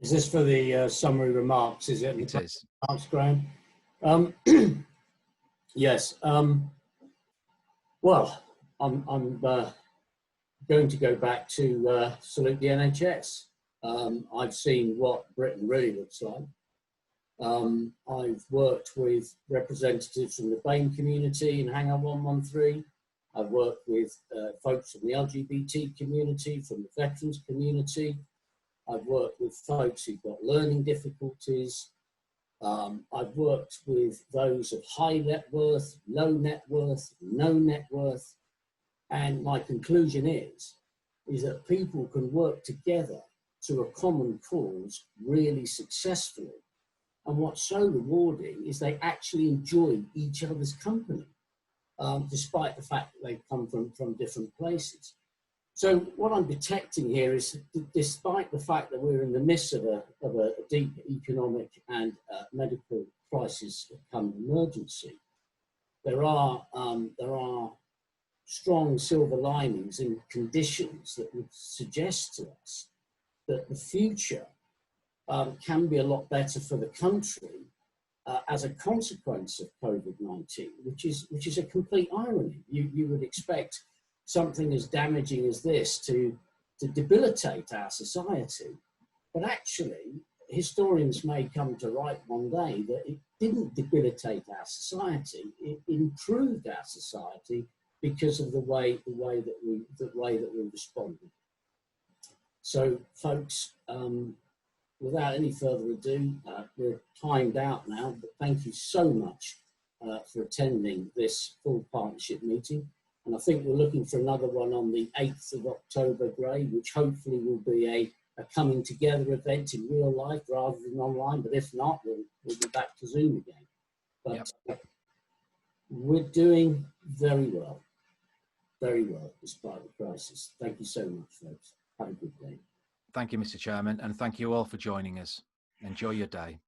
Is this for the summary remarks? Is it? It is. Remarks, Graham? Um, yes. Well, I'm going to go back to salute the NHS. I've seen what Britain really looks like. I've worked with representatives from the BAME community in Hangar 113. I've worked with folks from the LGBT community, from the veterans community. I've worked with folks who've got learning difficulties. I've worked with those of high net worth, low net worth, no net worth. And my conclusion is that people can work together to a common cause really successfully. And what's so rewarding is they actually enjoy each other's company, despite the fact that they come from different places. So what I'm detecting here is, despite the fact that we're in the midst of a deep economic and medical crisis come emergency, there are strong silver linings and conditions that would suggest to us that the future can be a lot better for the country as a consequence of COVID-19, which is a complete irony. You would expect something as damaging as this to debilitate our society, but actually historians may come to write one day that it didn't debilitate our society, it improved our society because of the way that we responded. So folks, without any further ado, we're timed out now, but thank you so much for attending this full partnership meeting. And I think we're looking for another one on the 8th of October, Gray, which hopefully will be a coming together event in real life rather than online. But if not, we'll be back to Zoom again. But we're doing very well despite the crisis. Thank you so much, folks. Have a good day. Thank you, Mr. Chairman, and thank you all for joining us. Enjoy your day.